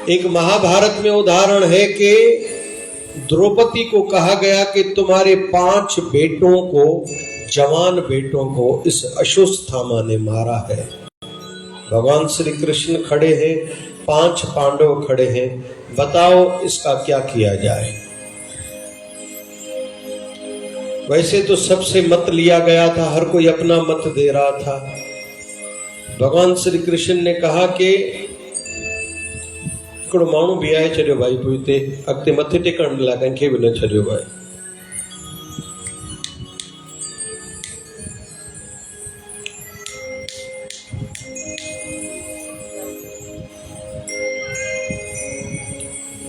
एक महाभारत में उदाहरण है कि द्रौपदी को कहा गया कि तुम्हारे 5 बेटों को, जवान बेटों को इस अश्वत्थामा ने मारा है। भगवान श्री कृष्ण खड़े हैं, 5 पांडव खड़े हैं, बताओ इसका क्या किया जाए। वैसे तो सबसे मत लिया गया था, हर कोई अपना मत दे रहा था। भगवान श्री कृष्ण ने कहा कि हिकिड़ो माण्हू भी आहे छॾियो भाई, तूं हिते अॻिते मथे टेकण लाइ कंहिंखे बि न छॾियो भाई।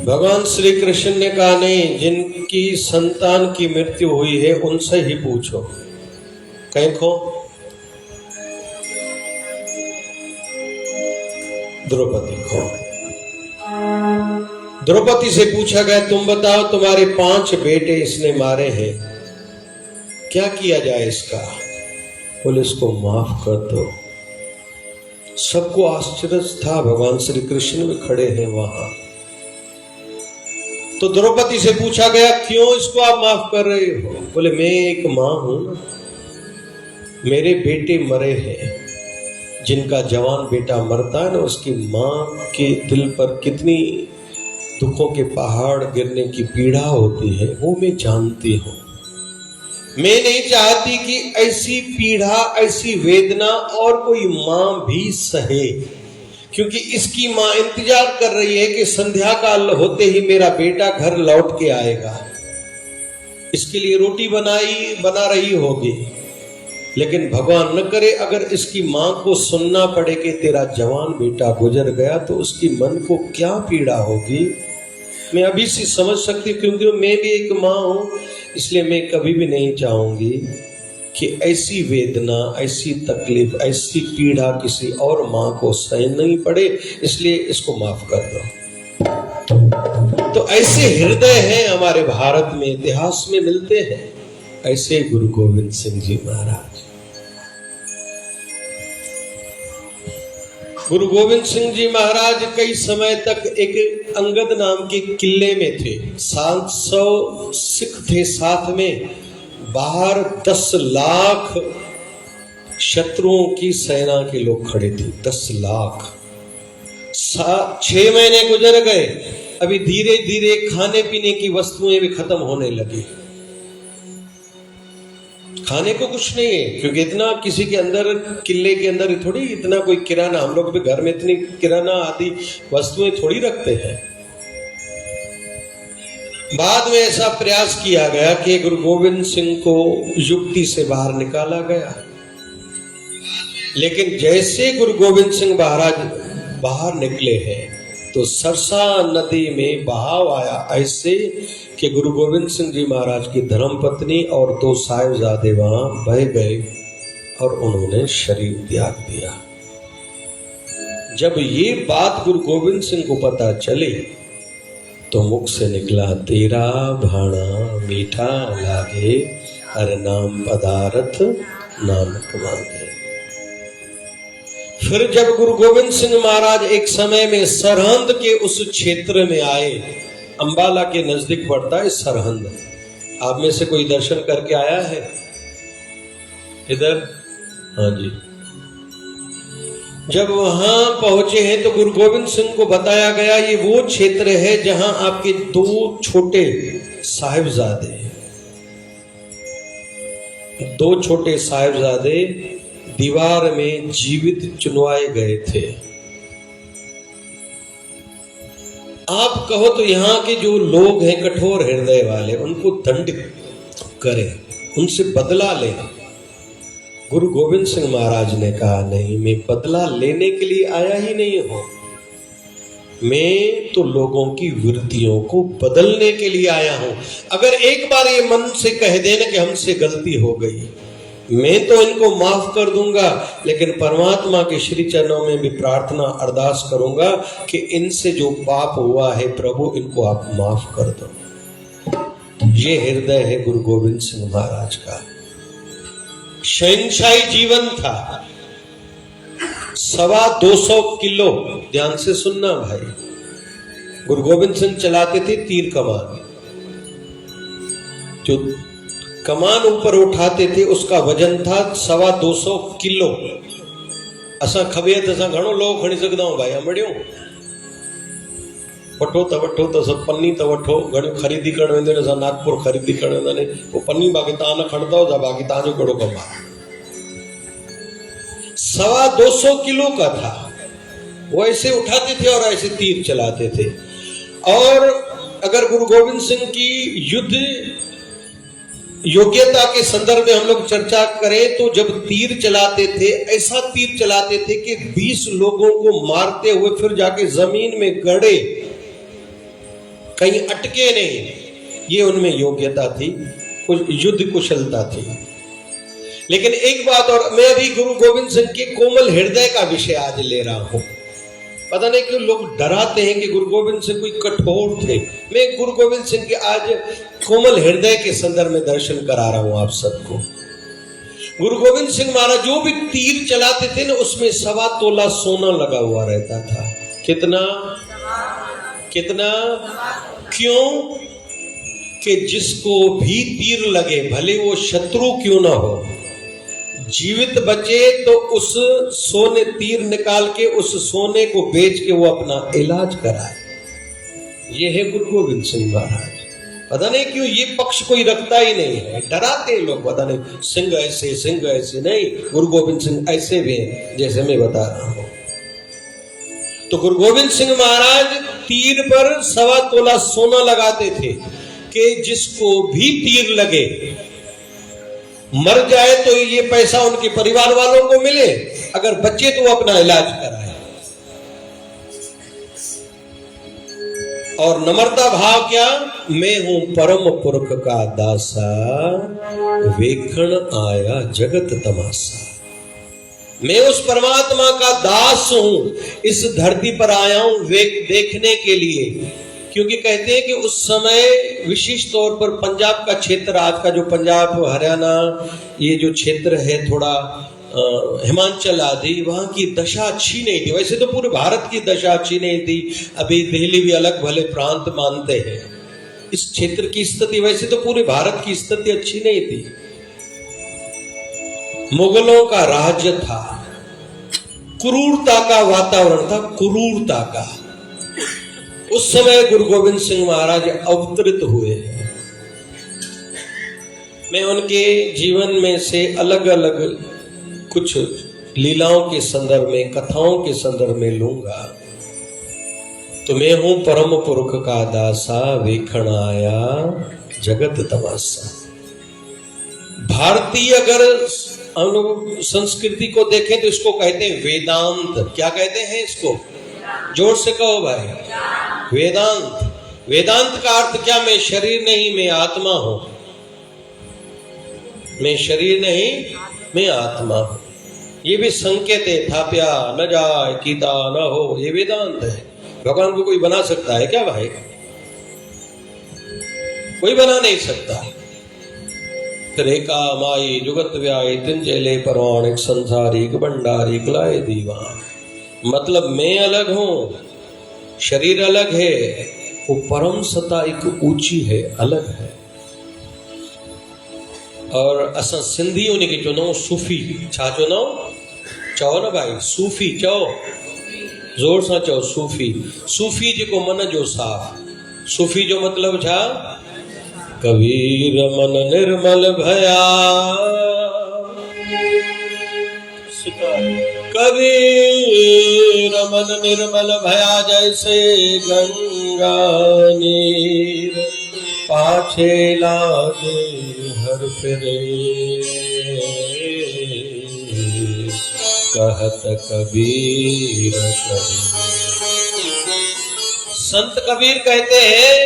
भगवान श्री कृष्ण ने कहा नहीं, जिनकी संतान की मृत्यु हुई है उनसे ही पूछो। कहीं को द्रौपदी को, द्रौपदी से पूछा गया तुम बताओ तुम्हारे 5 बेटे इसने मारे हैं, क्या किया जाए इसका। बोले इसको माफ कर दो। सबको आश्चर्य था, भगवान श्री कृष्ण भी खड़े हैं वहां। तो द्रौपदी से पूछा गया क्यों इसको आप माफ कर रहे हो। बोले मैं एक मां हूं ना, मेरे बेटे मरे हैं। जिनका जवान बेटा मरता है ना, उसकी मां के दिल पर कितनी दुखों के पहाड़ गिरने की पीड़ा होती है, वो मैं जानती हूं। मैं नहीं चाहती कि ऐसी पीड़ा, ऐसी वेदना और कोई मां भी सहे, क्योंकि इसकी मां इंतजार कर रही है कि संध्या काल होते ही मेरा बेटा घर लौट के आएगा। इसके लिए रोटी बना रही होगी, लेकिन भगवान न करे अगर इसकी मां को सुनना पड़े कि तेरा जवान बेटा गुजर गया, तो उसकी मन को क्या पीड़ा होगी। मैं अभी से समझ सकती, क्योंकि मैं भी एक मां हूं, इसलिए मैं कभी भी नहीं चाहूंगी कि ऐसी वेदना, ऐसी तकलीफ, ऐसी पीड़ा किसी और मां को सहनी पड़े, इसलिए इसको माफ कर दो। तो ऐसे हृदय हैं हमारे भारत में, इतिहास में मिलते हैं। ऐसे गुरु गोविंद सिंह जी महाराज, गुरु गोविंद सिंह जी महाराज कई समय तक एक अंगद नाम के किले में थे। 700 सिख थे साथ में, बाहर 10 लाख शत्रुओं की सेना के लोग खड़े थे। 10 लाख। 6 महीने गुजर गए, अभी धीरे धीरे खाने पीने की वस्तुएं भी खत्म होने लगी। खाने को कुछ नहीं है, क्योंकि इतना किसी के अंदर, किले के अंदर थोड़ी इतना कोई किराना, हम लोग भी घर में इतनी किराना आदि वस्तुएं थोड़ी रखते हैं। बाद में ऐसा प्रयास किया गया कि गुरु गोविंद सिंह को युक्ति से बाहर निकाला गया, लेकिन जैसे गुरु गोविंद सिंह महाराज बाहर निकले हैं तो सरसा नदी में बहाव आया ऐसे कि गुरु गोविंद सिंह जी महाराज की धर्मपत्नी और 2 साहिबजादे वहां बह गए और उन्होंने शरीर त्याग दिया। जब ये बात गुरु गोविंद सिंह को पता चली तो मुख से निकला, तेरा भाणा मीठा लागे, हर नाम पदारथ नानक मांगे। फिर जब गुरु गोविंद सिंह महाराज एक समय में सरहंद के उस क्षेत्र में आए, अंबाला के नजदीक पड़ता है सरहंद। आप में से कोई दर्शन करके आया है इधर? हाँ जी। जब वहां पहुंचे हैं तो गुरु गोविंद सिंह को बताया गया ये वो क्षेत्र है जहां आपके 2 छोटे साहिबजादे, 2 छोटे साहिबजादे दीवार में जीवित चुनवाए गए थे। आप कहो तो यहाँ के जो लोग हैं कठोर हृदय वाले, उनको दंड करें, उनसे बदला लें। गुरु गोविंद सिंह महाराज ने कहा नहीं, मैं बदला लेने के लिए आया ही नहीं हूं, मैं तो लोगों की वृत्तियों को बदलने के लिए आया हूं। अगर एक बार ये मन से कह देना कि हमसे गलती हो गई, मैं तो इनको माफ कर दूंगा, लेकिन परमात्मा के श्री चरणों में भी प्रार्थना अरदास करूंगा कि इनसे जो पाप हुआ है प्रभु, इनको आप माफ कर दो। ये हृदय है गुरु गोविंद सिंह महाराज का। शहंशाही जीवन था। 225 किलो, ध्यान से सुनना भाई, गुरु गोविंद सिंह चलाते थे तीर कमान। जो कमान ऊपर उठाते थे उसका वजन था 225 किलो। असा खबे असा घणो लोग खणी सकदा हूं भाई अमड़ियों वठो त सब पन्नी त वठो घणी खरीदी करण वेंदे असा नागपुर खरीदी करण वेंदा ने वो पन्नी बाकी ता न खणदा हो बाकी ताजो कड़ो कमा 225 किलो का था। वो ऐसे उठाते थे और ऐसे तीर चलाते थे। और अगर गुरु गोविंद सिंह की युद्ध योग्यता के संदर्भ में हम लोग चर्चा करें तो जब तीर चलाते थे ऐसा तीर चलाते थे कि 20 लोगों को मारते हुए फिर जाके जमीन में गड़े, कहीं अटके नहीं। ये उनमें योग्यता थी, कुछ युद्ध कुशलता थी। लेकिन एक बात और, मैं अभी गुरु गोविंद सिंह के कोमल हृदय का विषय आज ले रहा हूं। पता नहीं क्यों लोग डराते हैं कि गुरु गोविंद सिंह कोई कठोर थे। मैं गुरु गोविंद सिंह के आज कोमल हृदय के संदर्भ में दर्शन करा रहा हूं आप सबको। गुरु गोविंद सिंह महाराज जो भी तीर चलाते थे ना उसमें 1.25 तोला सोना लगा हुआ रहता था। कितना कितना? क्यों? कि जिसको भी तीर लगे भले वो शत्रु क्यों ना हो, जीवित बचे तो उस सोने तीर निकाल के उस सोने को बेच के वो अपना इलाज कराए। ये है गुरु गोविंद सिंह महाराज। पता नहीं क्यों ये पक्ष कोई रखता ही नहीं है, डराते हैं लोग। पता नहीं सिंह ऐसे नहीं, गुरु गोविंद सिंह ऐसे भी हैं जैसे मैं बता रहा हूं। तो गुरु गोविंद सिंह महाराज तीर पर 1.25 तोला सोना लगाते थे कि जिसको भी तीर लगे मर जाए तो ये पैसा उनके परिवार वालों को मिले, अगर बच्चे तो वो अपना इलाज कराए। और नम्रता भाव क्या? मैं हूं परम पुरख का दासा, वेखण आया जगत तमाशा। मैं उस परमात्मा का दास हूं, इस धरती पर आया हूं देखने के लिए। क्योंकि कहते हैं कि उस समय विशेष तौर पर पंजाब का क्षेत्र, आज का जो पंजाब हरियाणा ये जो क्षेत्र है थोड़ा हिमाचल आदि, वहां की दशा अच्छी नहीं थी। वैसे तो पूरे भारत की दशा अच्छी नहीं थी। अभी दिल्ली भी अलग भले प्रांत मानते हैं। इस क्षेत्र की स्थिति, वैसे तो पूरे भारत की स्थिति अच्छी नहीं थी। मुगलों का राज्य था, क्रूरता का वातावरण था, क्रूरता का। उस समय गुरु गोविंद सिंह महाराज अवतरित हुए हैं। मैं उनके जीवन में से अलग अलग कुछ लीलाओं के संदर्भ में, कथाओं के संदर्भ में लूंगा। तो मैं हूं परम पुरख का दासा, वेखण आया जगत तमाशा। भारतीय अगर हम लोग संस्कृति को देखें तो इसको कहते हैं वेदांत। क्या कहते हैं इसको? जोर से कहो भाई, वेदांत। वेदांत का अर्थ क्या? मैं शरीर नहीं, मैं आत्मा हूं। मैं शरीर नहीं, मैं आत्मा हूं। ये भी संकेत है, थाप्या न जाए कीता न हो, ये वेदांत है। भगवान को कोई बना सकता है क्या भाई? कोई बना नहीं सकता। त्रेका माई जुगत व्याय तिंजेले परवाणिक संसारिक भंडारी लाए दीवान। मतलब मैं अलग हूं, शरीर अलग है, वो परम सत्ता एक ऊंची है, अलग है। और असा सिंधी होने के चुनाव सूफी छा चुनाव चो न भाई, सूफी चो, जोर सा चो सूफी। सूफी जो मन जो साफ। सूफी जो मतलब छा? कबीर मन निर्मल भया, कबीर मन निर्मल भया जैसे गंगा नीर, पाछे लागे हर फिरे, कहत कबीर कबीर। संत कबीर कहते हैं,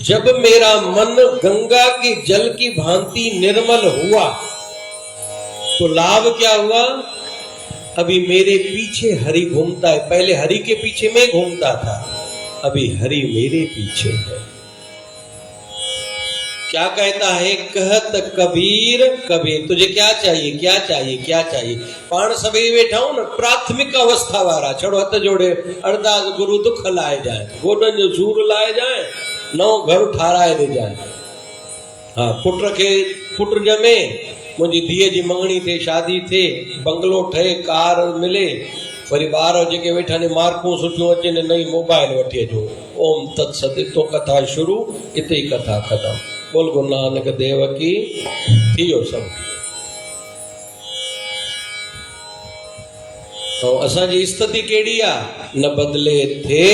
जब मेरा मन गंगा के जल की भांति निर्मल हुआ तो लाभ क्या हुआ? अभी मेरे पीछे हरि घूमता है। पहले हरि के पीछे मैं घूमता था, अभी हरि मेरे पीछे है। क्या कहता है? कहत कबीर कबीर, तुझे क्या चाहिए, क्या चाहिए, क्या चाहिए? पाण सभी बैठा हूं न, प्राथमिक अवस्था वारा छड़ो हथ जोड़े अरदास गुरु दुख लाए जाए, गोडन जो सूर लाए जाए, नौ घर ठाराए दे जाए। हाँ, पुट खे पुट जमे, मुंहिंजी धीअ जी मंगणी थे, शादी थे, बंगलो ठहे, कार मिले, वरी ॿार जेके वेठा आहिनि मार्कूं सुठियूं अचनि, नई मोबाइल वठी अचो। ओम तत्सत, तो कथा शुरू, इते ही कथा खत्म। बोल गुरु नानक देव की। थी वियो सभु। ऐं असांजी स्थिति कहिड़ी आहे? न बदले थे,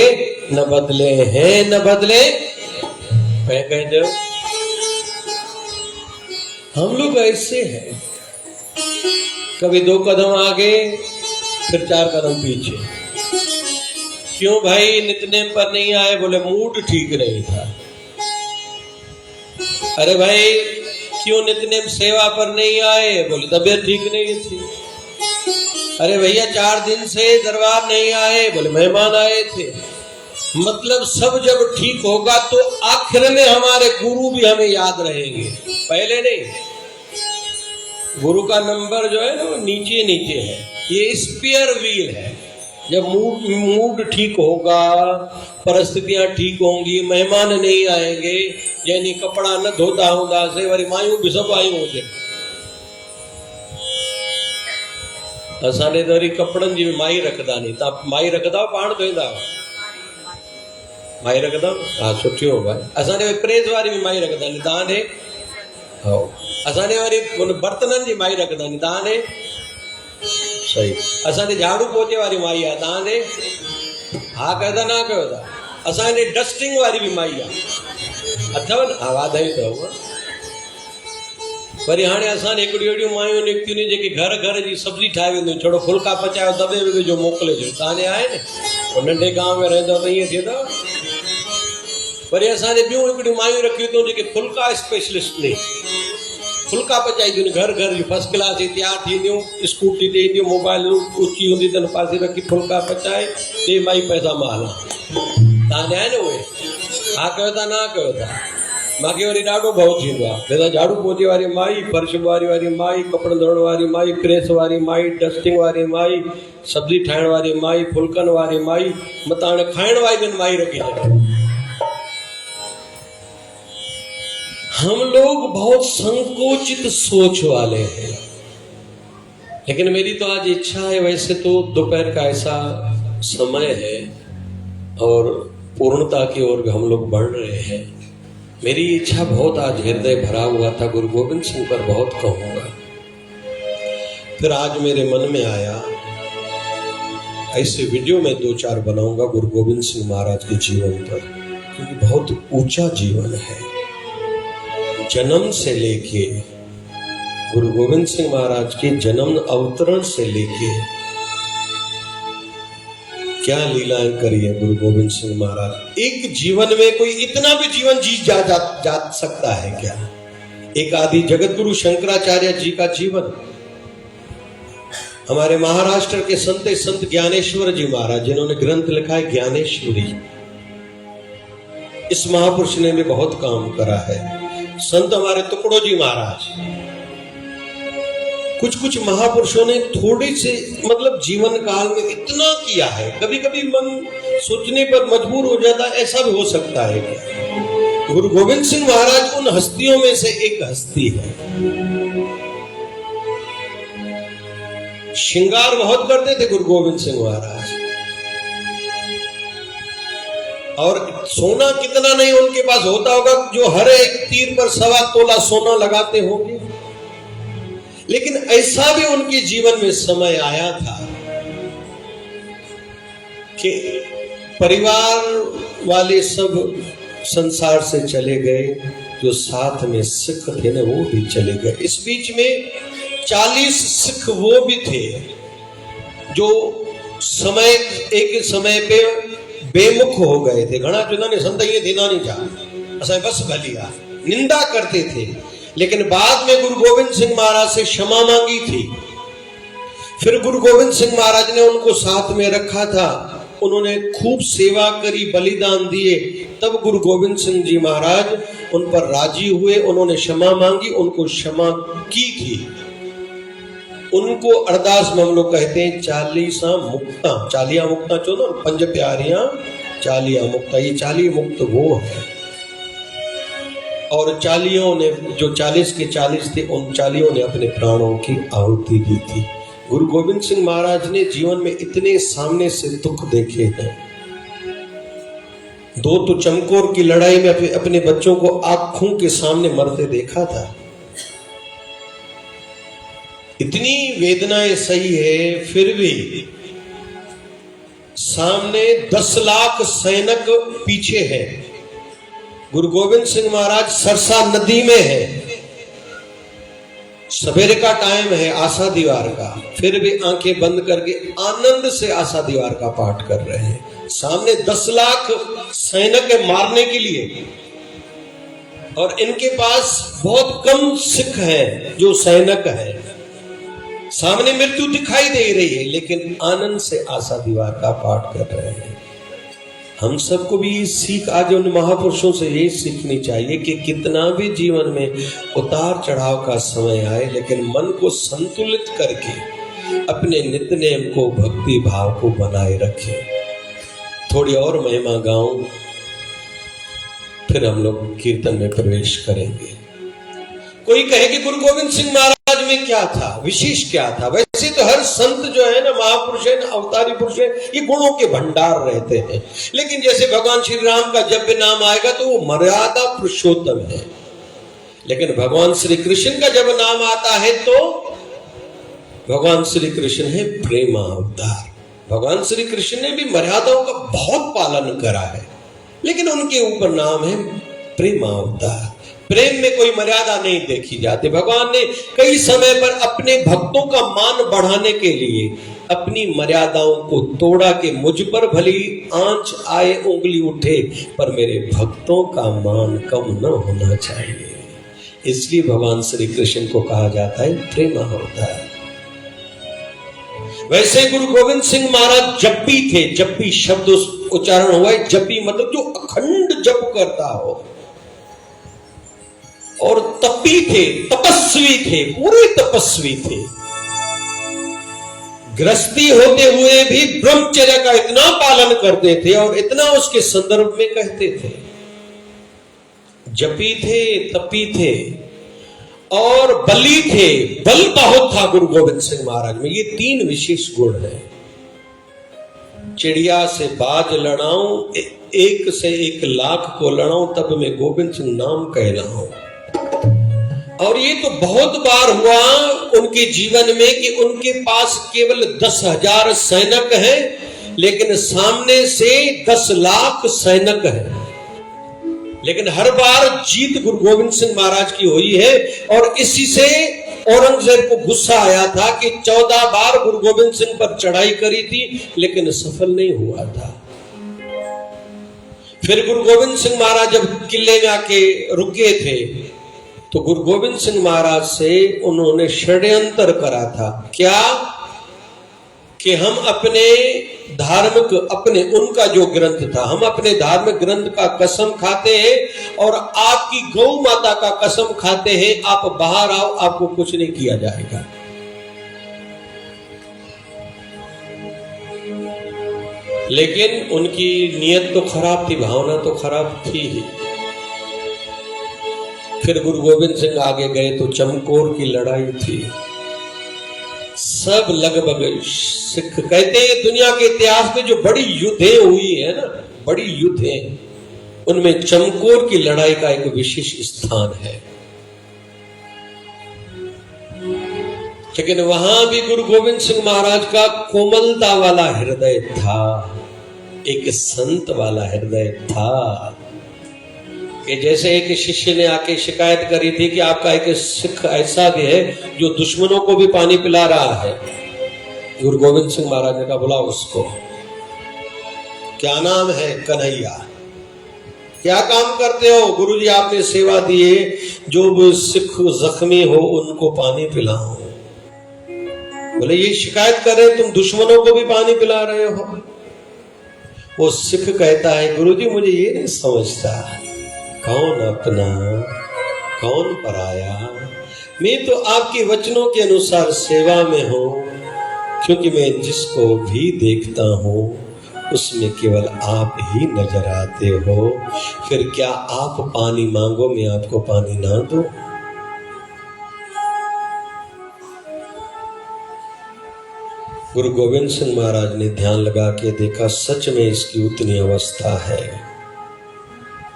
न बदले हैं, न बदले। कंहिं चयो हम लोग ऐसे हैं, कभी 2 कदम आगे फिर 4 कदम पीछे। क्यों भाई नित्यनेम पर नहीं आए? बोले मूड ठीक नहीं था। अरे भाई क्यों नित्यनेम सेवा पर नहीं आए? बोले तबीयत ठीक नहीं थी। अरे भैया 4 दिन से दरबार नहीं आए? बोले मेहमान आए थे। मतलब सब जब ठीक होगा तो आखिर में हमारे गुरु भी हमें याद रहेंगे, पहले नहीं। गुरु का नंबर जो है ना वो नीचे नीचे है, ये स्पेयर व्हील है। जब मूड ठीक होगा, परिस्थितियां ठीक होंगी, मेहमान नहीं आएंगे, यानी कपड़ा न धोता होंदा से वरी मायूं भी सब आयूं हुजे। असांजे त वरी कपड़नि जी बि माई रखदा नहीं। तव्हां माई रखदा हो, पाण धोईंदा हो? माई रखदा? हा, सुठी हो भाई। असांजे प्रेस वारी भी माई रखदा नहीं, तव्हां ॾे? हा, असांजे वरी बर्तननि जी माई रखदा नहीं, तव्हां ॾे? सही। असांजे झाड़ू पोचे वारी माई आहे, तव्हां ॾे? हा कयो था, न कयो था? असांजे डस्टिंग वारी भी माई आहे, अथव न? हा, वाधायूं अथव। वरी हाणे असां हिकिड़ियूं अहिड़ियूं मायूं निकितियूं जेके घर घर जी सब्जी ठाहे वेंदियूं, थोरो फुल्का पचायो दॿे में विझो मोकिले जो। तव्हांजे आहे न? नंढे गांव में रहंदो त ईअं थींदो। वरी असांजे ॿियूं हिकिड़ियूं मायूं रखियूं अथऊं जेके फुल्का स्पेशलिस्ट ने, फुल्का पचाईंदियूं, घर घर जी फर्स्ट क्लास जी तैयार थींदियूं, स्कूटी ते ईंदियूं, मोबाइल ऊची हूंदी अथनि, पासे रखी फुल्का पचाए ॿिए माई पैसा माल। तव्हांजा आहे न उहे? हा कयो था, न कयो था? मूंखे वरी ॾाढो भउ थींदो आहे। भई झाड़ू पोचे वारी माई, फर्श वारी माई, कपिड़े धोइण वारी माई, प्रेस वारी माई, डस्टिंग वारी माई, सब्जी ठाहिण वारी माई, फुल्कनि वारी माई, मतां हाणे खाइण वारी माई रखी छॾियो। हम लोग बहुत संकोचित सोच वाले हैं। लेकिन मेरी तो आज इच्छा है, वैसे तो दोपहर का ऐसा समय है और पूर्णता की ओर हम लोग बढ़ रहे हैं। मेरी इच्छा बहुत आज हृदय भरा हुआ था, गुरु गोविंद सिंह पर बहुत कहूंगा। फिर आज मेरे मन में आया ऐसे वीडियो में 2-4 बनाऊंगा गुरु गोविंद सिंह महाराज के जीवन पर, क्योंकि बहुत ऊंचा जीवन है। जन्म से लेके गुरु गोविंद सिंह महाराज के जन्म अवतरण से लेके क्या लीलाएं करी है गुरु गोविंद सिंह महाराज। एक जीवन में कोई इतना भी जीवन जी जा सकता है क्या? एक आदि जगत गुरु शंकराचार्य जी का जीवन, हमारे महाराष्ट्र के संत ज्ञानेश्वर जी महाराज जिन्होंने ग्रंथ लिखा है ज्ञानेश्वरी, इस महापुरुष ने भी बहुत काम करा है। संत हमारे टुकड़ो जी महाराज, कुछ महापुरुषों ने थोड़े से मतलब जीवन काल में इतना किया है, कभी कभी मन सोचने पर मजबूर हो जाता है ऐसा भी हो सकता है क्या? गुरु गोविंद सिंह महाराज उन हस्तियों में से एक हस्ती है। श्रृंगार बहुत करते थे गुरु गोविंद सिंह महाराज, और सोना कितना नहीं उनके पास होता होगा जो हर एक तीर पर 1.25 तोला सोना लगाते होंगे। लेकिन ऐसा भी उनके जीवन में समय आया था कि परिवार वाले सब संसार से चले गए, जो साथ में सिख थे ना वो भी चले गए। इस बीच में 40 सिख वो भी थे जो एक समय पे बेमुख हो गए थे। घना चुना ने संत ये देना नहीं चाह असा बस भलिया निंदा करते थे, लेकिन बाद में गुरु गोविंद सिंह महाराज से क्षमा मांगी थी। फिर गुरु गोविंद सिंह महाराज ने उनको साथ में रखा था उन्होंने खूब सेवा करी, बलिदान दिए, तब गुरु गोविंद सिंह जी महाराज उन पर राजी हुए, उन्होंने क्षमा मांगी, उनको क्षमा की थी। उनको अरदास में हम लोग कहते हैं 40 मुक्ता, 40 मुक्ता चो, 5 प्यारियां 40 मुक्ता, ये 40 मुक्त वो है। और 40 ने, जो 40 के 40 थे, उन 40 ने अपने प्राणों की आहुति दी थी। गुरु गोविंद सिंह महाराज ने जीवन में इतने सामने से दुख देखे हैं। 2 तो चमकौर की लड़ाई में अपने बच्चों को आंखों के सामने मरते देखा था। इतनी वेदनाएं सही है, फिर भी सामने 10 लाख सैनिक पीछे है। गुरु गोविंद सिंह महाराज सरसा नदी में है, सवेरे का टाइम है आशा दीवार का, फिर भी आंखें बंद करके आनंद से आशा दीवार का पाठ कर रहे हैं। सामने 10 लाख सैनिक है मारने के लिए, और इनके पास बहुत कम सिख हैं जो सैनिक हैं। सामने मृत्यु दिखाई दे रही है, लेकिन आनंद से आशा दीवार का पाठ कर रहे हैं। हम सबको भी ये सीख आज उन महापुरुषों से ये सीखनी चाहिए कि कितना भी जीवन में उतार चढ़ाव का समय आए, लेकिन मन को संतुलित करके अपने नित्य नेम को, भक्ति भाव को बनाए रखें। थोड़ी और महिमा गाऊं, फिर हम लोग कीर्तन में प्रवेश करेंगे। कोई कहे कि गुरु गोविंद सिंह महाराज में क्या था, विशेष क्या था? वैसे तो हर संत जो है ना, महापुरुष है ना, अवतारी पुरुष है, ये गुणों के भंडार रहते हैं। लेकिन जैसे भगवान श्री राम का जब भी नाम आएगा तो वो मर्यादा पुरुषोत्तम है, लेकिन भगवान श्री कृष्ण का जब नाम आता है तो भगवान श्री कृष्ण है प्रेम अवतार। भगवान श्री कृष्ण ने भी मर्यादाओं का बहुत पालन करा है, लेकिन उनके ऊपर नाम है प्रेम अवतार। प्रेम में कोई मर्यादा नहीं देखी जाती। भगवान ने कई समय पर अपने भक्तों का मान बढ़ाने के लिए अपनी मर्यादाओं को तोड़ा कि मुझ पर भली आंच आए उंगली उठे, पर मेरे भक्तों का मान कम न होना चाहिए। इसलिए भगवान श्री कृष्ण को कहा जाता है प्रेम अवतार। वैसे गुरु गोविंद सिंह महाराज जप्पी थे। जप्पी शब्द उच्चारण हुआ है, जप्पी मतलब जो अखंड जप करता हो, और तपी थे, तपस्वी थे, पूरे तपस्वी थे। गृहस्थी होते हुए भी ब्रह्मचर्य का इतना पालन करते थे और इतना उसके संदर्भ में कहते थे। जपी थे, तपी थे और बली थे। बल बहुत था गुरु गोविंद सिंह महाराज में। ये 3 विशेष गुण हैं। चिड़िया से बाज लड़ाऊं, 1 से 1 लाख को लड़ाऊं, तब मैं गोविंद सिंह नाम कहलाऊं। और ये तो बहुत बार हुआ उनके जीवन में कि उनके पास केवल 10,000 सैनिक हैं, लेकिन सामने से 10 लाख सैनिक हैं। लेकिन हर बार जीत गुरु गोविंद सिंह महाराज की हुई है। और इसी से औरंगजेब को गुस्सा आया था कि 14 बार गुरु गोविंद सिंह पर चढ़ाई करी थी, लेकिन सफल नहीं हुआ था। फिर गुरु गोविंद सिंह महाराज जब किले में आके रुके थे, तो गुरु गोविंद सिंह महाराज से उन्होंने षड्यंत्र करा था। क्या? कि हम अपने धार्मिक, अपने उनका जो ग्रंथ था, हम अपने धार्मिक ग्रंथ का कसम खाते हैं और आपकी गौ माता का कसम खाते हैं, आप बाहर आओ, आपको कुछ नहीं किया जाएगा। लेकिन उनकी नीयत तो खराब थी, भावना तो खराब थी ही। फिर गुरु गोविंद सिंह आगे गए तो चमकौर की लड़ाई थी। सब लगभग सिख कहते हैं दुनिया के इतिहास में जो बड़ी युद्धें हुई है ना, बड़ी युद्धें, उनमें चमकौर की लड़ाई का एक विशेष स्थान है। लेकिन वहां भी गुरु गोविंद सिंह महाराज का कोमलता वाला हृदय था, एक संत वाला हृदय था। कि जैसे एक शिष्य ने आके शिकायत करी थी कि आपका एक सिख ऐसा भी है जो दुश्मनों को भी पानी पिला रहा है। गुरु गोविंद सिंह महाराज ने कहा बुलाओ उसको। क्या नाम है? कन्हैया। क्या काम करते हो? गुरुजी आपने सेवा दी है, जो भी सिख जख्मी हो उनको पानी पिलाओ। बोले ये शिकायत कर रहे तुम दुश्मनों को भी पानी पिला रहे हो। वो सिख कहता है गुरुजी मुझे ये नहीं समझता, कौन अपना कौन पराया, मैं तो आपके वचनों के अनुसार सेवा में हूं, क्योंकि मैं जिसको भी देखता हूं उसमें केवल आप ही नजर आते हो। फिर क्या आप पानी मांगो मैं आपको पानी ना दूं? गुरु गोविंद सिंह महाराज ने ध्यान लगा के देखा, सच में इसकी उतनी अवस्था है।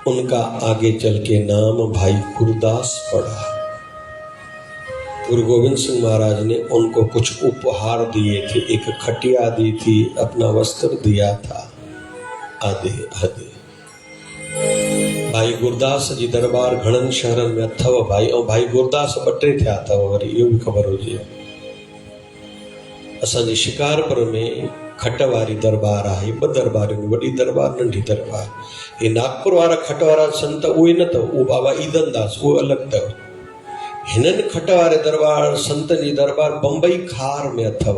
उनका आगे चल के नाम भाई गुरदास पड़ा। गुरु गोविंद सिंह महाराज ने उनको कुछ उपहार दिए थे, एक खटिया दी थी, अपना वस्त्र दिया था, आदि आदि। भाई गुरदास जी दरबार घणन शहर में अथव भाई, और भाई गुरदास बटे थे अथव, और इहो भी खबर हुजे असांजे शिकारपुर में खट वारी दरबार आहे, ॿ दरबारियूं, वॾी दरबार नंढी दरबार। ये नागपुर वारा खट वारा संत उहे न अथव, उहो बाबा ईदन दास उहो अलॻि अथव। हिननि खट वारे दरबार संतनि जी दरबार बम्बई खार में अथव।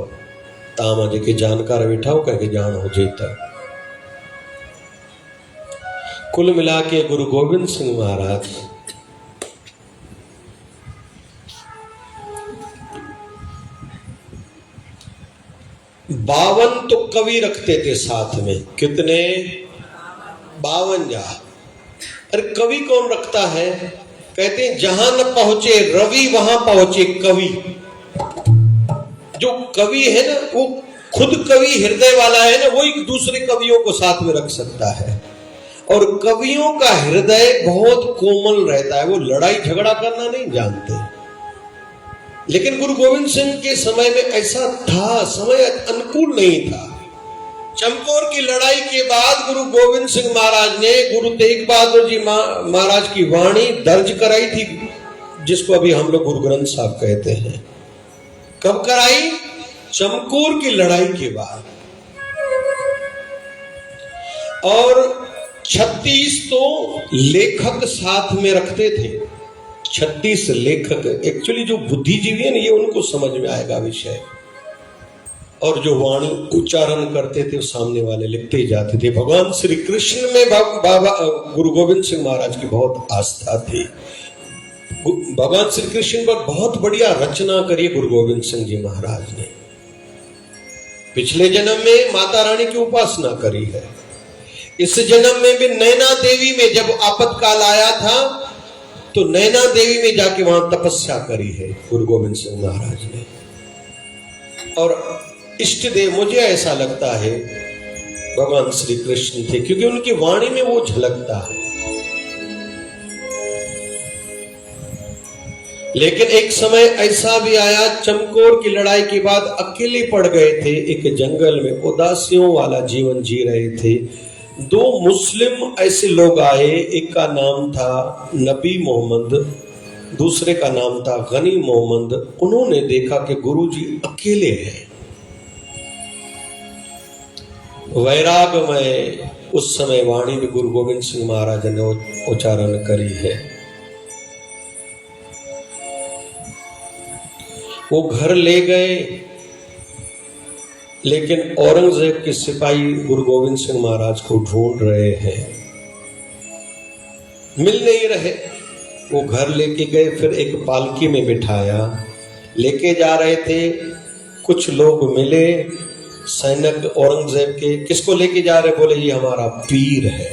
तव्हां मां जेके जानकार वेठा हो कंहिंखे ॼाण हुजे त। कुल मिला के गुरु गोविंद सिंह महाराज बावन तो कवि रखते थे साथ में। कितने? 52। अरे कवि कौन रखता है? कहते हैं जहां न पहुंचे रवि वहां पहुंचे कवि। जो कवि है ना वो खुद कवि हृदय वाला है ना, वो एक दूसरे कवियों को साथ में रख सकता है। और कवियों का हृदय बहुत कोमल रहता है, वो लड़ाई झगड़ा करना नहीं जानते। लेकिन गुरु गोविंद सिंह के समय में ऐसा था, समय अनुकूल नहीं था। चमकौर की लड़ाई के बाद गुरु गोविंद सिंह महाराज ने गुरु तेग बहादुर जी महाराज की वाणी दर्ज कराई थी, जिसको अभी हम लोग गुरु ग्रंथ साहब कहते हैं। कब कराई? चमकौर की लड़ाई के बाद। और 36 तो लेखक साथ में रखते थे। 36 लेखक। एक्चुअली जो बुद्धिजीवी है ना, ये उनको समझ में आएगा विषय। और जो वाणी उच्चारण करते थे सामने वाले लिखते जाते थे। भगवान श्री कृष्ण में बाबा गुरु गोविंद सिंह महाराज की बहुत आस्था थी। भगवान श्री कृष्ण पर बहुत बढ़िया रचना करी गुरु गोविंद सिंह जी महाराज ने। पिछले जन्म में माता रानी की उपासना करी है। इस जन्म में भी नैना देवी में जब आपत्काल आया था तो नैना देवी में जाके वहां तपस्या करी है गुरु गोविंद सिंह महाराज ने। और इष्ट देव मुझे ऐसा लगता है भगवान श्री कृष्ण थे, क्योंकि उनकी वाणी में वो झलकता है। लेकिन एक समय ऐसा भी आया, चमकौर की लड़ाई के बाद अकेले पड़ गए थे एक जंगल में, उदासियों वाला जीवन जी रहे थे। 2 मुस्लिम ऐसे लोग आए, एक का नाम था नबी मोहम्मद, दूसरे का नाम था गनी मोहम्मद। उन्होंने देखा कि गुरुजी अकेले हैं। वैरागमय उस समय वाणी भी गुरु गोविंद सिंह महाराज ने उच्चारण करी है। वो घर ले गए, लेकिन औरंगजेब के सिपाही गुरु गोविंद सिंह महाराज को ढूंढ रहे हैं, मिल नहीं रहे। वो घर लेके गए, फिर एक पालकी में बिठाया, लेके जा रहे थे। कुछ लोग मिले सैनिक औरंगजेब के, किसको लेके जा रहे? बोले ये हमारा पीर है।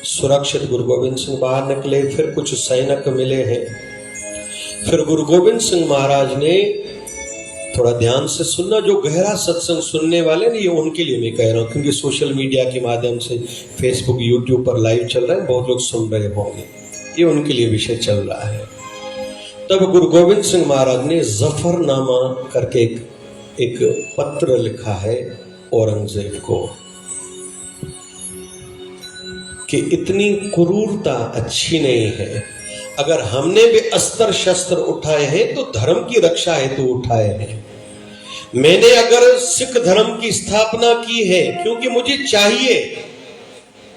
सुरक्षित गुरु गोविंद सिंह बाहर निकले, फिर कुछ सैनिक मिले हैं। फिर गुरु गोविंद सिंह महाराज ने थोड़ा ध्यान से सुनना, जो गहरा सत्संग सुनने वाले ने, ये उनके लिए मैं कह रहा हूँ, क्योंकि सोशल मीडिया के माध्यम से फेसबुक यूट्यूब पर लाइव चल रहा है, बहुत लोग सुन रहे होंगे, ये उनके लिए विषय चल रहा है। तब गुरु गोविंद सिंह महाराज ने जफरनामा करके एक पत्र लिखा है औरंगजेब को कि इतनी क्रूरता अच्छी नहीं है। अगर हमने भी अस्त्र शस्त्र उठाए हैं तो धर्म की रक्षा हेतु उठाए हैं। मैंने अगर सिख धर्म की स्थापना की है क्योंकि मुझे चाहिए।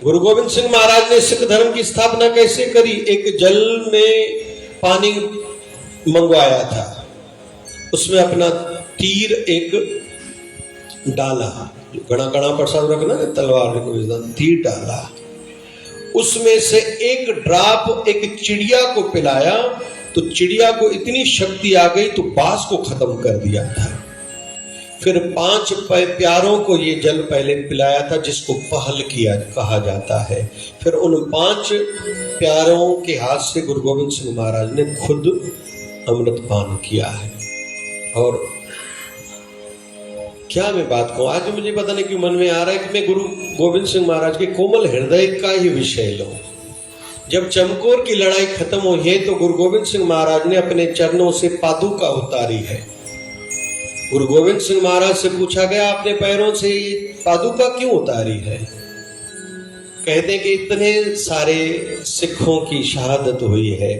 गुरु गोविंद सिंह महाराज ने सिख धर्म की स्थापना कैसे करी? एक जल में पानी मंगवाया था, उसमें अपना तीर एक डाला, घना घना प्रसाद रखना तलवार को तीर डाला, उसमें से एक ड्रॉप एक चिड़िया को पिलाया तो चिड़िया को इतनी शक्ति आ गई तो बास को खत्म कर दिया था। फिर 5 प्यारों को ये जल पहले पिलाया था जिसको पहल किया कहा जाता है। फिर उन 5 प्यारों के हाथ से गुरु गोविंद सिंह महाराज ने खुद अमृत पान किया है। और क्या मैं बात कहूं, आज मुझे पता नहीं क्यों मन में आ रहा है कि मैं गुरु गोविंद सिंह महाराज के कोमल हृदय का ही विषय लूं। जब चमकौर की लड़ाई खत्म हुई है तो गुरु गोविंद सिंह महाराज ने अपने चरणों से पादुका उतारी है। गुरु गोविंद सिंह महाराज से पूछा गया आपने पैरों से पादुका क्यों उतारी है? कहते हैं कि इतने सारे सिखों की शहादत हुई है,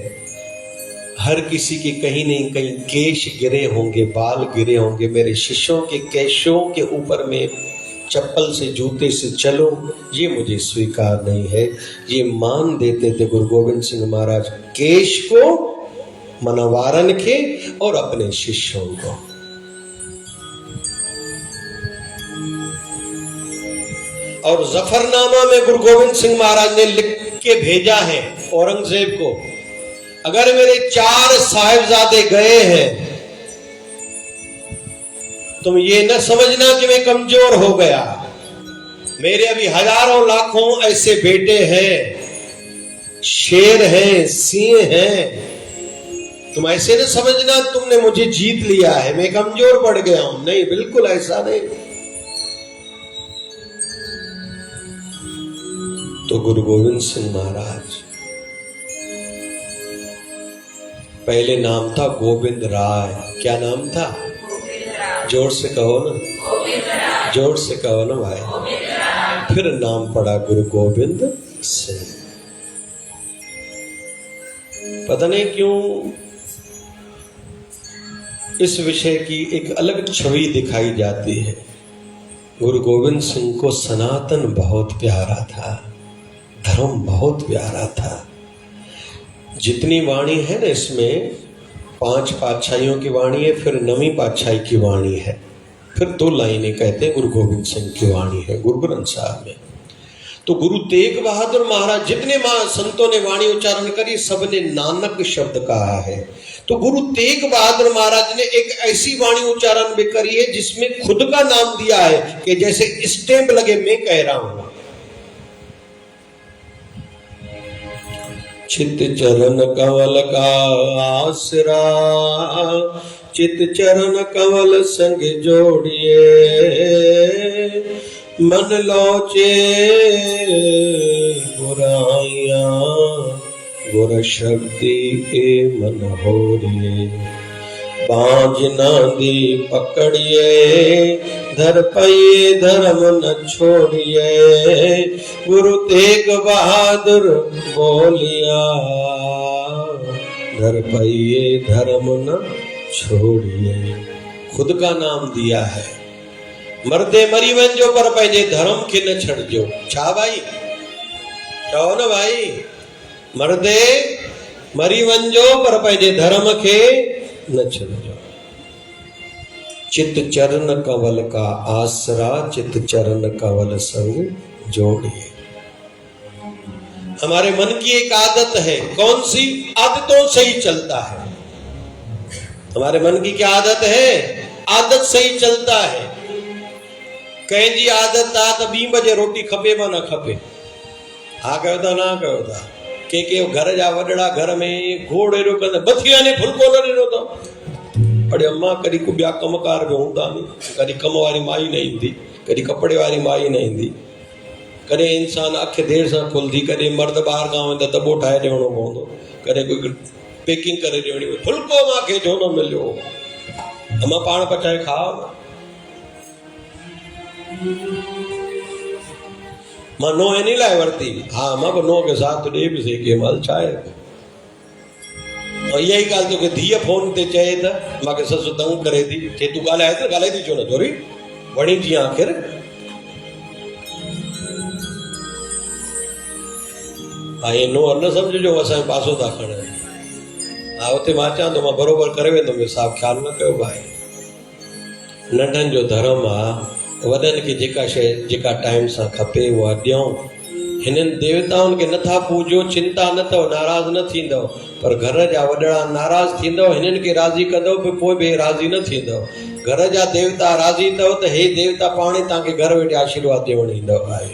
हर किसी के कहीं नहीं कहीं केश गिरे होंगे, बाल गिरे होंगे, मेरे शिष्यों के केशों के ऊपर में चप्पल से जूते से चलो ये मुझे स्वीकार नहीं है। ये मान देते थे गुरु गोविंद सिंह महाराज केश को, मनवारन के और अपने शिष्यों को। और जफरनामा में गुरु गोविंद सिंह महाराज ने लिख के भेजा है औरंगजेब को, अगर मेरे 4 साहिबजादे गए हैं तुम ये न समझना कि मैं कमजोर हो गया, मेरे अभी हजारों लाखों ऐसे बेटे हैं, शेर हैं, सिंह हैं, तुम ऐसे न समझना तुमने मुझे जीत लिया है, मैं कमजोर पड़ गया हूं। नहीं, बिल्कुल ऐसा नहीं। तो गुरु गोविंद सिंह महाराज पहले नाम था गोविंद राय। क्या नाम था? जोर से कहो ना, जोर से कहो ना भाई। फिर नाम पड़ा गुरु गोविंद सिंह। पता नहीं क्यों इस विषय की एक अलग छवि दिखाई जाती है। गुरु गोविंद सिंह को सनातन बहुत प्यारा था, धर्म बहुत प्यारा था। जितनी वाणी है ना इसमें 5 पातशाहियों की वाणी है, फिर 9वीं पातशाही की वाणी है, फिर 2 लाइनें कहते हैं गुरु गोविंद सिंह की वाणी है गुरु ग्रंथ साहब में। तो गुरु तेग बहादुर महाराज जितने संतों ने वाणी उच्चारण करी सबने नानक शब्द कहा है। तो गुरु तेग बहादुर महाराज ने एक ऐसी वाणी उच्चारण भी करी है जिसमें खुद का नाम दिया है कि जैसे स्टैंप लगे मैं कह रहा हूं। चित चरण कवल का आसरा, चित चरण कवल संग जोड़िए, मन लोचे बुराइयां गुर शक्ति के मन होरिए, बाज नांदी पकड़िए, धर पाइए धर्म न छोड़िए, गुरु तेग बहादुर बोलिया, धर पाइए धर्म न छोड़िए। खुद का नाम दिया है। मरदे मरी वंजो पर पंहिंजे धर्म के न छड़जो। छा भाई, चओ न भाई, मरदे मरी वंजो पर पंहिंजे धर्म के न छड़जो। चित चरण कवल का आसरा, चित चरण कवल संग जोड़िए। हमारे मन की एक आदत है, कौन सी? आदतों से ही चलता है। हमारे मन की क्या आदत है? आदत से ही चलता है। कहीं जी आदत आ तो 2 बजे रोटी खपे मा न खपे, हा कयो था ना कयो था। के घर जा वडड़ा घर में घोड़ एड़ो कंदा बथिया ने फुलको न ॾिनो अथऊं। अड़े अम्मा कॾहिं को ॿिया कमकार में हूंदा नी, कॾहिं कम वारी माई न ईंदी, कॾहिं कपिड़े वारी माई न ईंदी, कॾहिं इंसान अखि देर सां खुलंदी, कॾहिं मर्द ॿाहिरि खां वेंदा दॿो ठाहे ॾियणो पवंदो, कॾहिं कोई पैकिंग करे ॾियणी। फुल्को मूंखे छो न मिलियो? अम्मा पाण पचाए खाओ। मां नो इन लाइ वरिती, हा मां बि नो खे साथ ॾे बि सही कंहिं महिल छा आहे। इहा ई ॻाल्हि तोखे धीअ फोन ते चए त मूंखे ससु तंग करे थी, चे तूं ॻाल्हाए त ॻाल्हाए थी छो न थोरी वणी थी आख़िर। हा इहे नो न सम्झिजो असांजो पासो था खणनि। हा उते मां चवां थो मां बराबरि करे वेंदुमि, साहब ख़्यालु न कयो भाई। नंढनि जो धर्म आहे, वॾनि खे जेका शइ जेका टाइम सां खपे उहा ॾियूं। हिननि देवताउनि खे नथा पूजो, चिंता न अथव, नाराज़ न थींदव, पर घर जा वॾड़ा नाराज़ थींदव, हिननि खे राज़ी कंदव पोइ बि राज़ी न थींदव। घर जा देवता राज़ी अथव त हे देवता पाण ई तव्हांखे घर वेठे आशीर्वाद ॾियणु ईंदव। आहे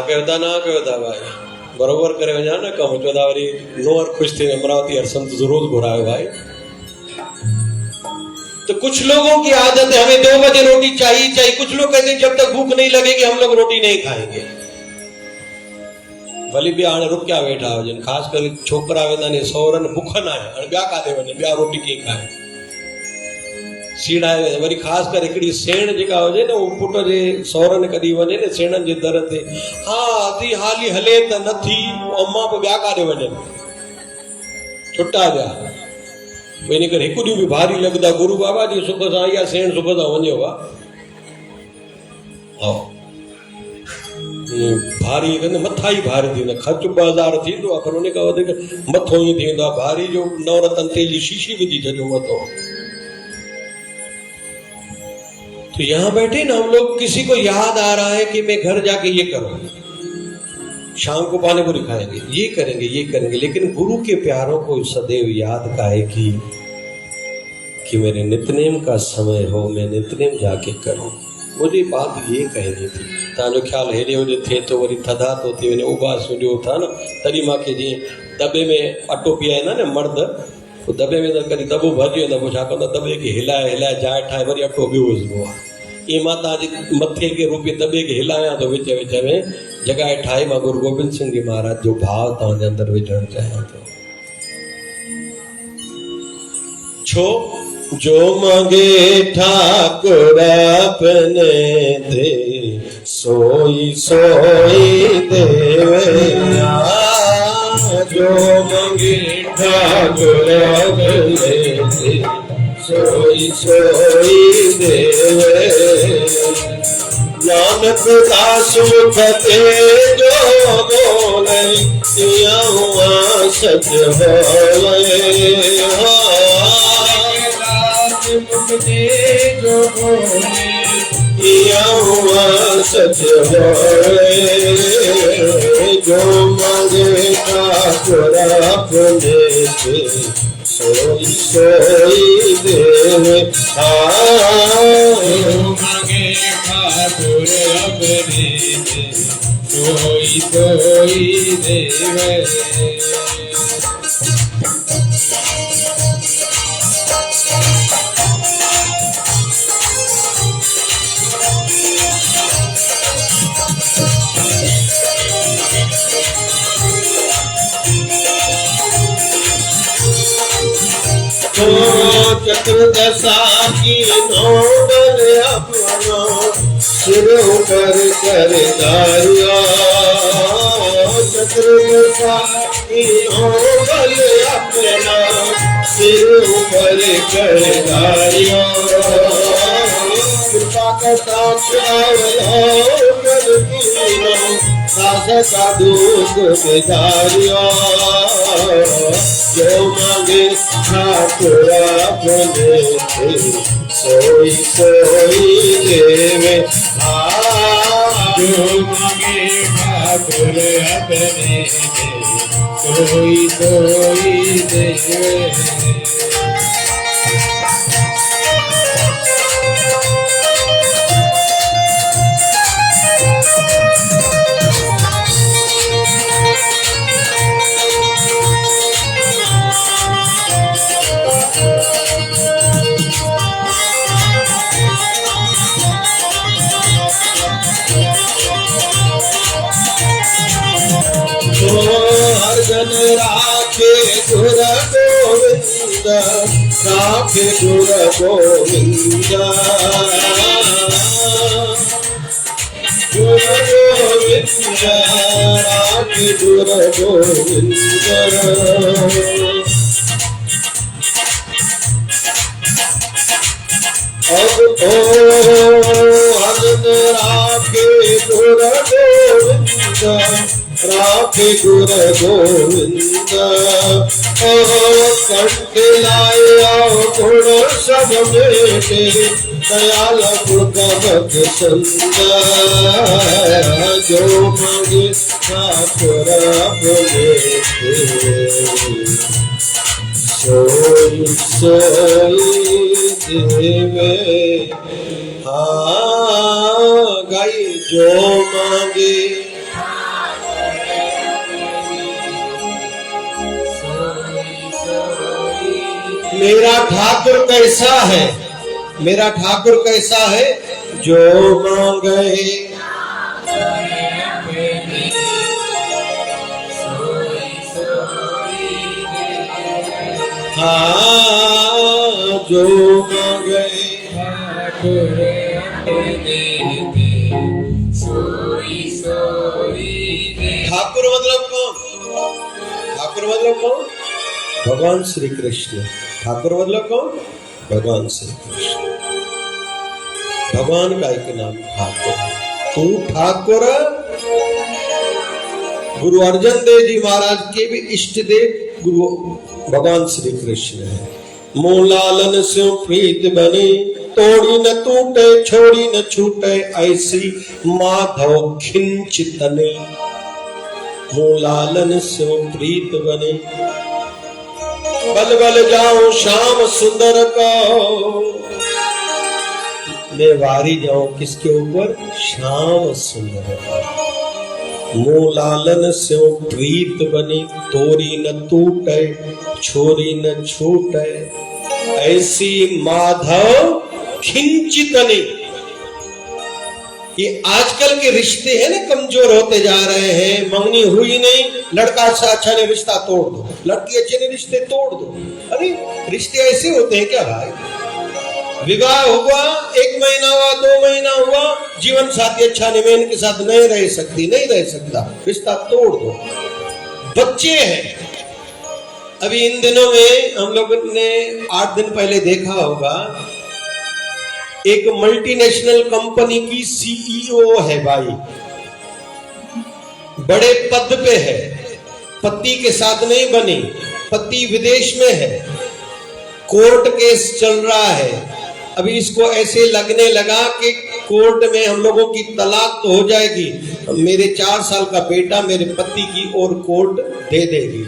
कयो था न कयो था भाई, बराबरि करे वञा न कमु। चवंदा वरी नूंहर ख़ुशि थी अमरावती हर संत ज़रूर घुरायो भाई। तो कुछ लोगों की आदत है हमें 2 बजे रोटी चाहिए चाहिए। कुछ लोग कहते हैं जब तक भूख नहीं लगेगी हम लोग रोटी नहीं खाएंगे। भली भी हाणे रुकिया वेठा हुजनि, ख़ासि करे छोकिरा वेंदा आहिनि सहुरनि बुखनि आहिनि, हाणे ॿिया काथे वञनि, ॿिया रोटी कीअं खाइनि। सीड़ाए वरी ख़ासि करे हिकिड़ी सेण जेका हुजे न, उहो पुट जे सहुरनि कॾहिं वञे न सेणनि जे दर ते, हा अधी हाली हले त नथी, अम्मा पोइ ॿिया काथे वञनि, छुटा ॿिया। इन करे हिकु ॾींहुं बि भारी लॻंदा, गुरू बाबा जी सुख सां इहा सेण सुख सां वञो भारी कंदे मथा ई भारी थींदा। ख़र्च 2000 थींदो आहे, पर उन खां वधीक मथो ई थींदो आहे भारी। जो नवरत्न तेल जी शीशी विझी छॾियो मथो। तो यहाँ बैठे ना हम लोग, किसी को याद आ रहा है कि मैं घर जाके ये करूँ, शाम को पानी पूरी खाएंगे, ये करेंगे ये करेंगे, लेकिन गुरु के प्यारों को सदैव याद का है कि मेरे नित्यनेम का समय हो, मैं नित्यनेम जाके करूं। मुझे बात ये कहनी थी, तव्हांजो ख्याल हेॾे होॾे थिए तो वरी थधा तो थी वञे, उबास ॾियो था न, तॾहिं मूंखे जीअं दॿे में अटो पीआईंदा न मर्द, पोइ दॿे में त कॾहिं दॿो भरिजी वेंदो, पोइ छा कंदो दॿे खे हिलाए हिलाए जाइ ठाहे वरी अटो ॿियो विझिबो आहे। ईअं मां तव्हांजे मथे खे रूपी दॿे खे हिलायां थो विच विच में, जॻह ठाहे मां गुरु गोबिंद सिंह जी महाराज जो भाव तव्हांजे अंदरि विझणु चाहियां थो। छो जो मांगे ठाकुर अपने दे, सोई सोई देवे। जो मांगे ठाकुर अपने दे, सोई सोई देवे। नानक दास मुख ते जो बोले, या हुआ सच होवे। मुख ते जो बोले, या हुआ सच होवे। जो मांगे ठाकुर अपने से, सोई सोई देवे। मांगे ठाकुर अपने से, सोई सोई देवे। चतुर्दशा की नौबल अपना, सिर ऊपर कर दारिया। चतुर्दशा की नौबल अपना, सिर ऊपर कर दारिया। कृपा करता कर दीना, सास का दुख बेदारिया। जो मांगे ठाकुर अपने से, सोई सोई देवे। जो मांगे ठाकुर अपने से, सोई सोई देवे। हरजन राखे गुर गोविंद, राखे गुर गोविंद। गुर गोविंद राखे गुर गोविंद। अब ओ हरजन राखे गुर गोविंद, राखे गुर गोविंद। कंठ लाया गुण सब मेरे, दयाल गुणगत सुंदर, जो मांगे ठाकुर बोले सोई सोई देवे। हाँ गाई जो मांगे मेरा ठाकुर कैसा है, मेरा ठाकुर कैसा है, जो मांगे हाँ जो मांगे ठाकुर मतलब कौन, ठाकुर मतलब कौन, भगवान श्री कृष्ण। ठाकुर मतलब कौन, भगवान श्री कृष्ण। भगवान का एक नाम ठाकुर। तू ठाकुर गुरु अर्जन देव जी महाराज के भी इष्ट देव गुरु भगवान श्री कृष्ण है। मोह लालन से प्रीत बने, तोड़ी न टूटे छोड़ी न छूटे, ऐसी माधव खिंचित तने। मोह लालन से प्रीत बने, बल बल जाऊं श्याम सुंदर को, मैं वारी जाऊं किसके ऊपर, श्याम सुंदर का। मोह लालन से प्रीत बनी, तोरी न टूटे छोरी न छूटे, ऐसी माधव खिंचितनी। ये आजकल के रिश्ते हैं ना कमजोर होते जा रहे हैं। मंगनी हुई नहीं, लड़का अच्छा नहीं, रिश्ता तोड़ दो, लड़की अच्छे नहीं, रिश्ते तोड़ दो। अरे रिश्ते ऐसे होते हैं क्या भाई? विवाह हुआ, 1 महीना हुआ, 2 महीना हुआ, जीवन साथी अच्छा नहीं, मैं इनके साथ नहीं रह सकती, नहीं रह सकता, रिश्ता तोड़ दो। बच्चे हैं, अभी इन दिनों में हम लोग ने 8 दिन पहले देखा होगा, एक मल्टीनेशनल कंपनी की सीईओ है भाई, बड़े पद पे है, पति के साथ नहीं बनी, पति विदेश में है, कोर्ट केस चल रहा है। अभी इसको ऐसे लगने लगा कि कोर्ट में हम लोगों की तलाक तो हो जाएगी, मेरे 4 साल का बेटा मेरे पति की और कोर्ट दे देगी।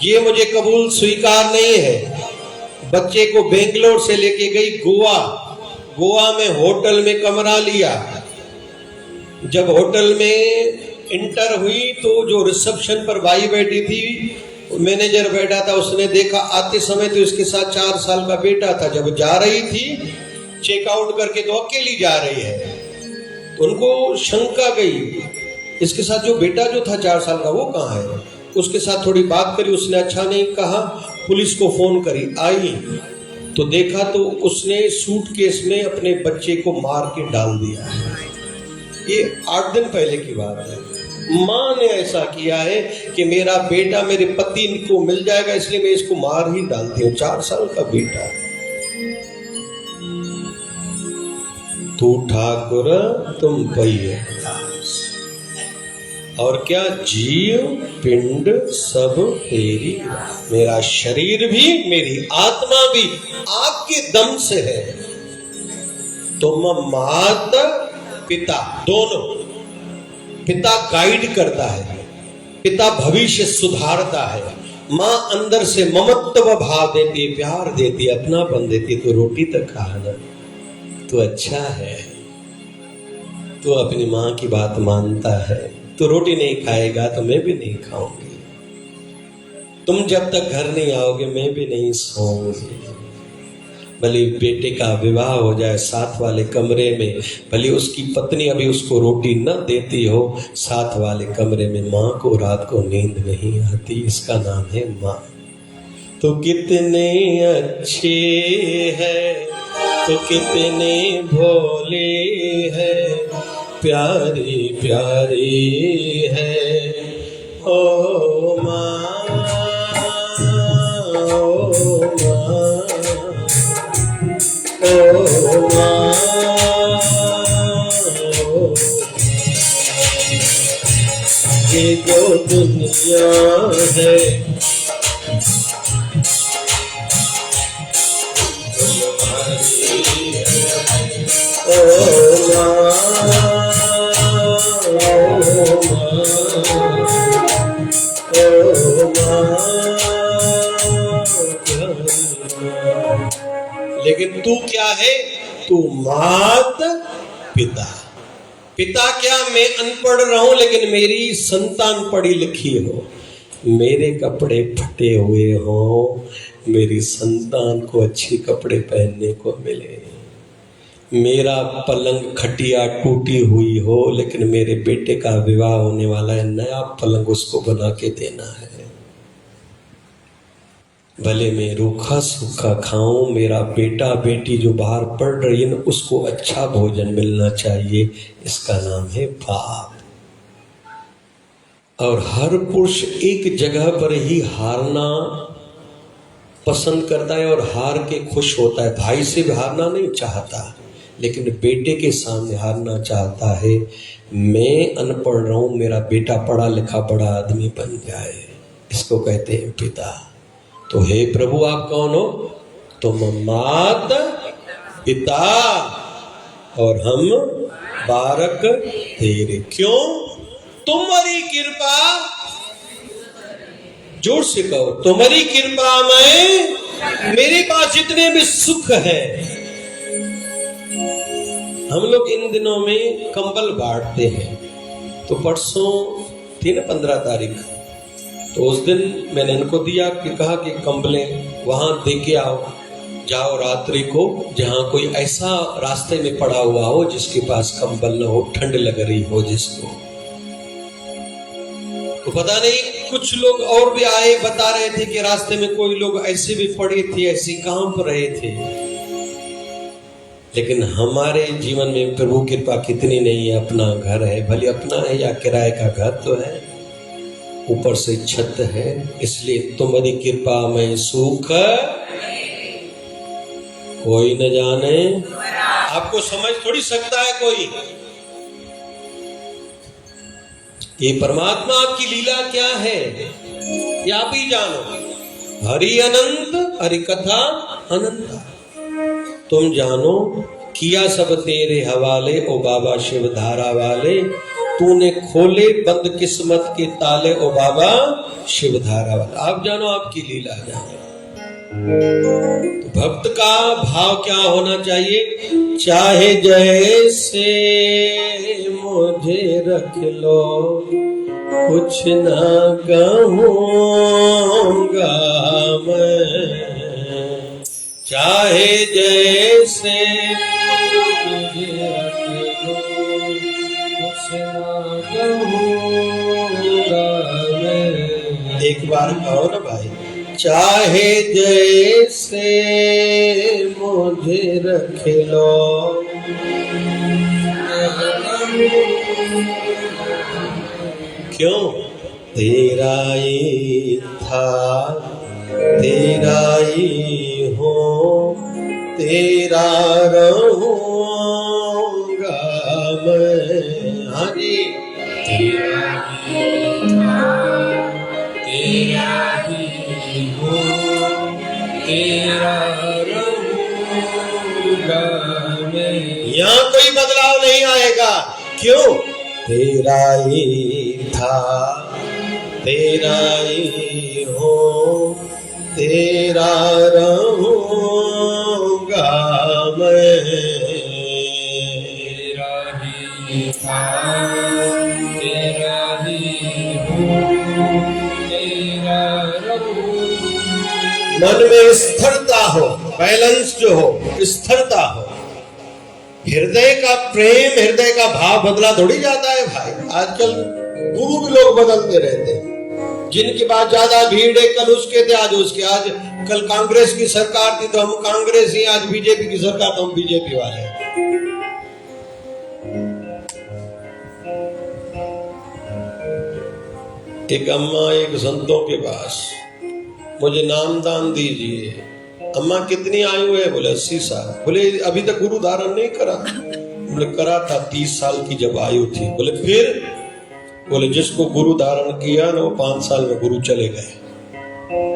ये मुझे कबूल स्वीकार नहीं है। बच्चे को बेंगलोर से लेके गई गोवा, गोवा में होटल में कमरा लिया। जब होटल में इंटर हुई तो जो रिसेप्शन पर बाई बैठी थी, मैनेजर बैठा था, उसने देखा आते समय तो इसके साथ 4 साल का बेटा था। जब जा रही थी चेकआउट करके तो अकेली जा रही है, तो उनको शंका गई, इसके साथ जो बेटा जो था 4 साल का वो कहाँ है? उसके साथ थोड़ी बात करी, उसने अच्छा नहीं कहा, पुलिस को फोन करी, आई तो देखा तो उसने सूटकेस में अपने बच्चे को मार के डाल दिया। ये 8 दिन पहले की बात है। माँ ने ऐसा किया है कि मेरा बेटा मेरे पति को मिल जाएगा, इसलिए मैं इसको मार ही डालती हूँ। 4 साल का बेटा। तू ठाकुर तुम पहिए, और क्या जीव पिंड सब तेरी, मेरा शरीर भी मेरी आत्मा भी आपके दम से है। तुम माता पिता दोनों, पिता गाइड करता है, पिता भविष्य सुधारता है, माँ अंदर से ममत्व भाव देती है, प्यार देती है, अपनापन देती है। तो रोटी तक खाना तो अच्छा है, तो अपनी माँ की बात मानता है, तो रोटी नहीं खाएगा तो मैं भी नहीं खाऊंगी। तुम जब तक घर नहीं आओगे मैं भी नहीं सोऊंगी। भले बेटे का विवाह हो जाए साथ वाले कमरे में, भले उसकी पत्नी अभी उसको रोटी न देती हो, साथ वाले कमरे में माँ को रात को नींद नहीं आती, इसका नाम है माँ। तो कितने अच्छे हैं, तो कितने भोले हैं, प्यारे प्यारे है ओ माँ, ओ माँ, ओ माँ। ये जो दुनिया है लेकिन तू क्या है? तू मात पिता। पिता क्या, मैं अनपढ़ रहा हूं लेकिन मेरी संतान पढ़ी लिखी हो, मेरे कपड़े फटे हुए हो, मेरी संतान को अच्छे कपड़े पहनने को मिले, मेरा पलंग खटिया टूटी हुई हो लेकिन मेरे बेटे का विवाह होने वाला है, नया पलंग उसको बना के देना है। भले मैं रूखा सूखा खाऊं, मेरा बेटा बेटी जो बाहर पढ़ रही है उसको अच्छा भोजन मिलना चाहिए। इसका नाम है बाप। और हर पुरुष एक जगह पर ही हारना पसंद करता है और हार के खुश होता है। भाई से भी हारना नहीं चाहता, लेकिन बेटे के सामने हारना चाहता है। मैं अनपढ़ रहा हूं, मेरा बेटा पढ़ा लिखा बड़ा आदमी बन जाए, इसको कहते हैं पिता। तो हे प्रभु आप कौन हो? तुम मात पिता और हम बारक तेरे। क्यों? तुम्हारी कृपा, जोर से कहो, तुम्हारी कृपा में मेरे पास जितने भी सुख है। हम लोग इन दिनों में कंबल बांटते हैं, तो परसों थी ना 15 तारीख, तो उस दिन मैंने इनको दिया कि कहा कि कंबलें वहां दे के आओ, जाओ रात्रि को, जहां कोई ऐसा रास्ते में पड़ा हुआ हो जिसके पास कंबल न हो, ठंड लग रही हो जिसको। तो पता नहीं कुछ लोग और भी आए, बता रहे थे कि रास्ते में कोई लोग ऐसे भी पड़े थे, ऐसे कांप रहे थे। लेकिन हमारे जीवन में प्रभु कृपा कितनी नहीं है। अपना घर है, भले अपना है या किराए का घर तो है, ऊपर से छत है, इसलिए तुम्हारी कृपा में सुख कोई न जाने। आपको समझ थोड़ी सकता है कोई। ये परमात्मा आपकी लीला क्या है ये आप ही जानो। हरि अनंत, हरि कथा अनंत। तुम जानो, किया सब तेरे हवाले ओ बाबा शिव धारा वाले। तूने खोले बंद किस्मत के ताले ओ बाबा शिव धारा वाले। आप जानो, आपकी लीला जानो। तो भक्त का भाव क्या होना चाहिए? चाहे जैसे मुझे रख लो, कुछ ना कहूँगा मैं। चाहे जैसे मुझे रख लो, कुछ ना कहूँगा मैं। एक बार कहो ना भाई, चाहे जैसे मुझे रख लो। क्यों? तेरा ही था, तेरा ही हो, तेरा रहूंगा मैं। हाँ जी, तेरा ही था, तेरा ही हो, तेरा रहूंगा मैं। यहाँ कोई बदलाव नहीं आएगा। क्यों? तेरा ही था, तेरा ही हो, तेरा रहूंगा मैं। तेरा ही था, तेरा ही हो, तेरा रहूंगा। मन में स्थिरता हो, बैलेंस जो हो, स्थिरता हो। हृदय का प्रेम, हृदय का भाव बदला थोड़ी जाता है भाई। आजकल गुरु भी लोग बदलते रहते हैं। जिनके पास ज्यादा भीड़ है, कल उसके थे, आज उसके। आज कल कांग्रेस की सरकार थी तो हम कांग्रेस ही, आज बीजेपी की सरकार तो हम बीजेपी वाले। एक अम्मा एक संतों के पास, मुझे नाम दान दीजिए। अम्मा कितनी आयु है? बोले 80 साल। बोले अभी तक गुरु धारण नहीं करा? बोले करा था 30 साल की जब आयु थी। बोले फिर? बोले जिसको गुरु धारण किया ना वो 5 साल में गुरु चले गए।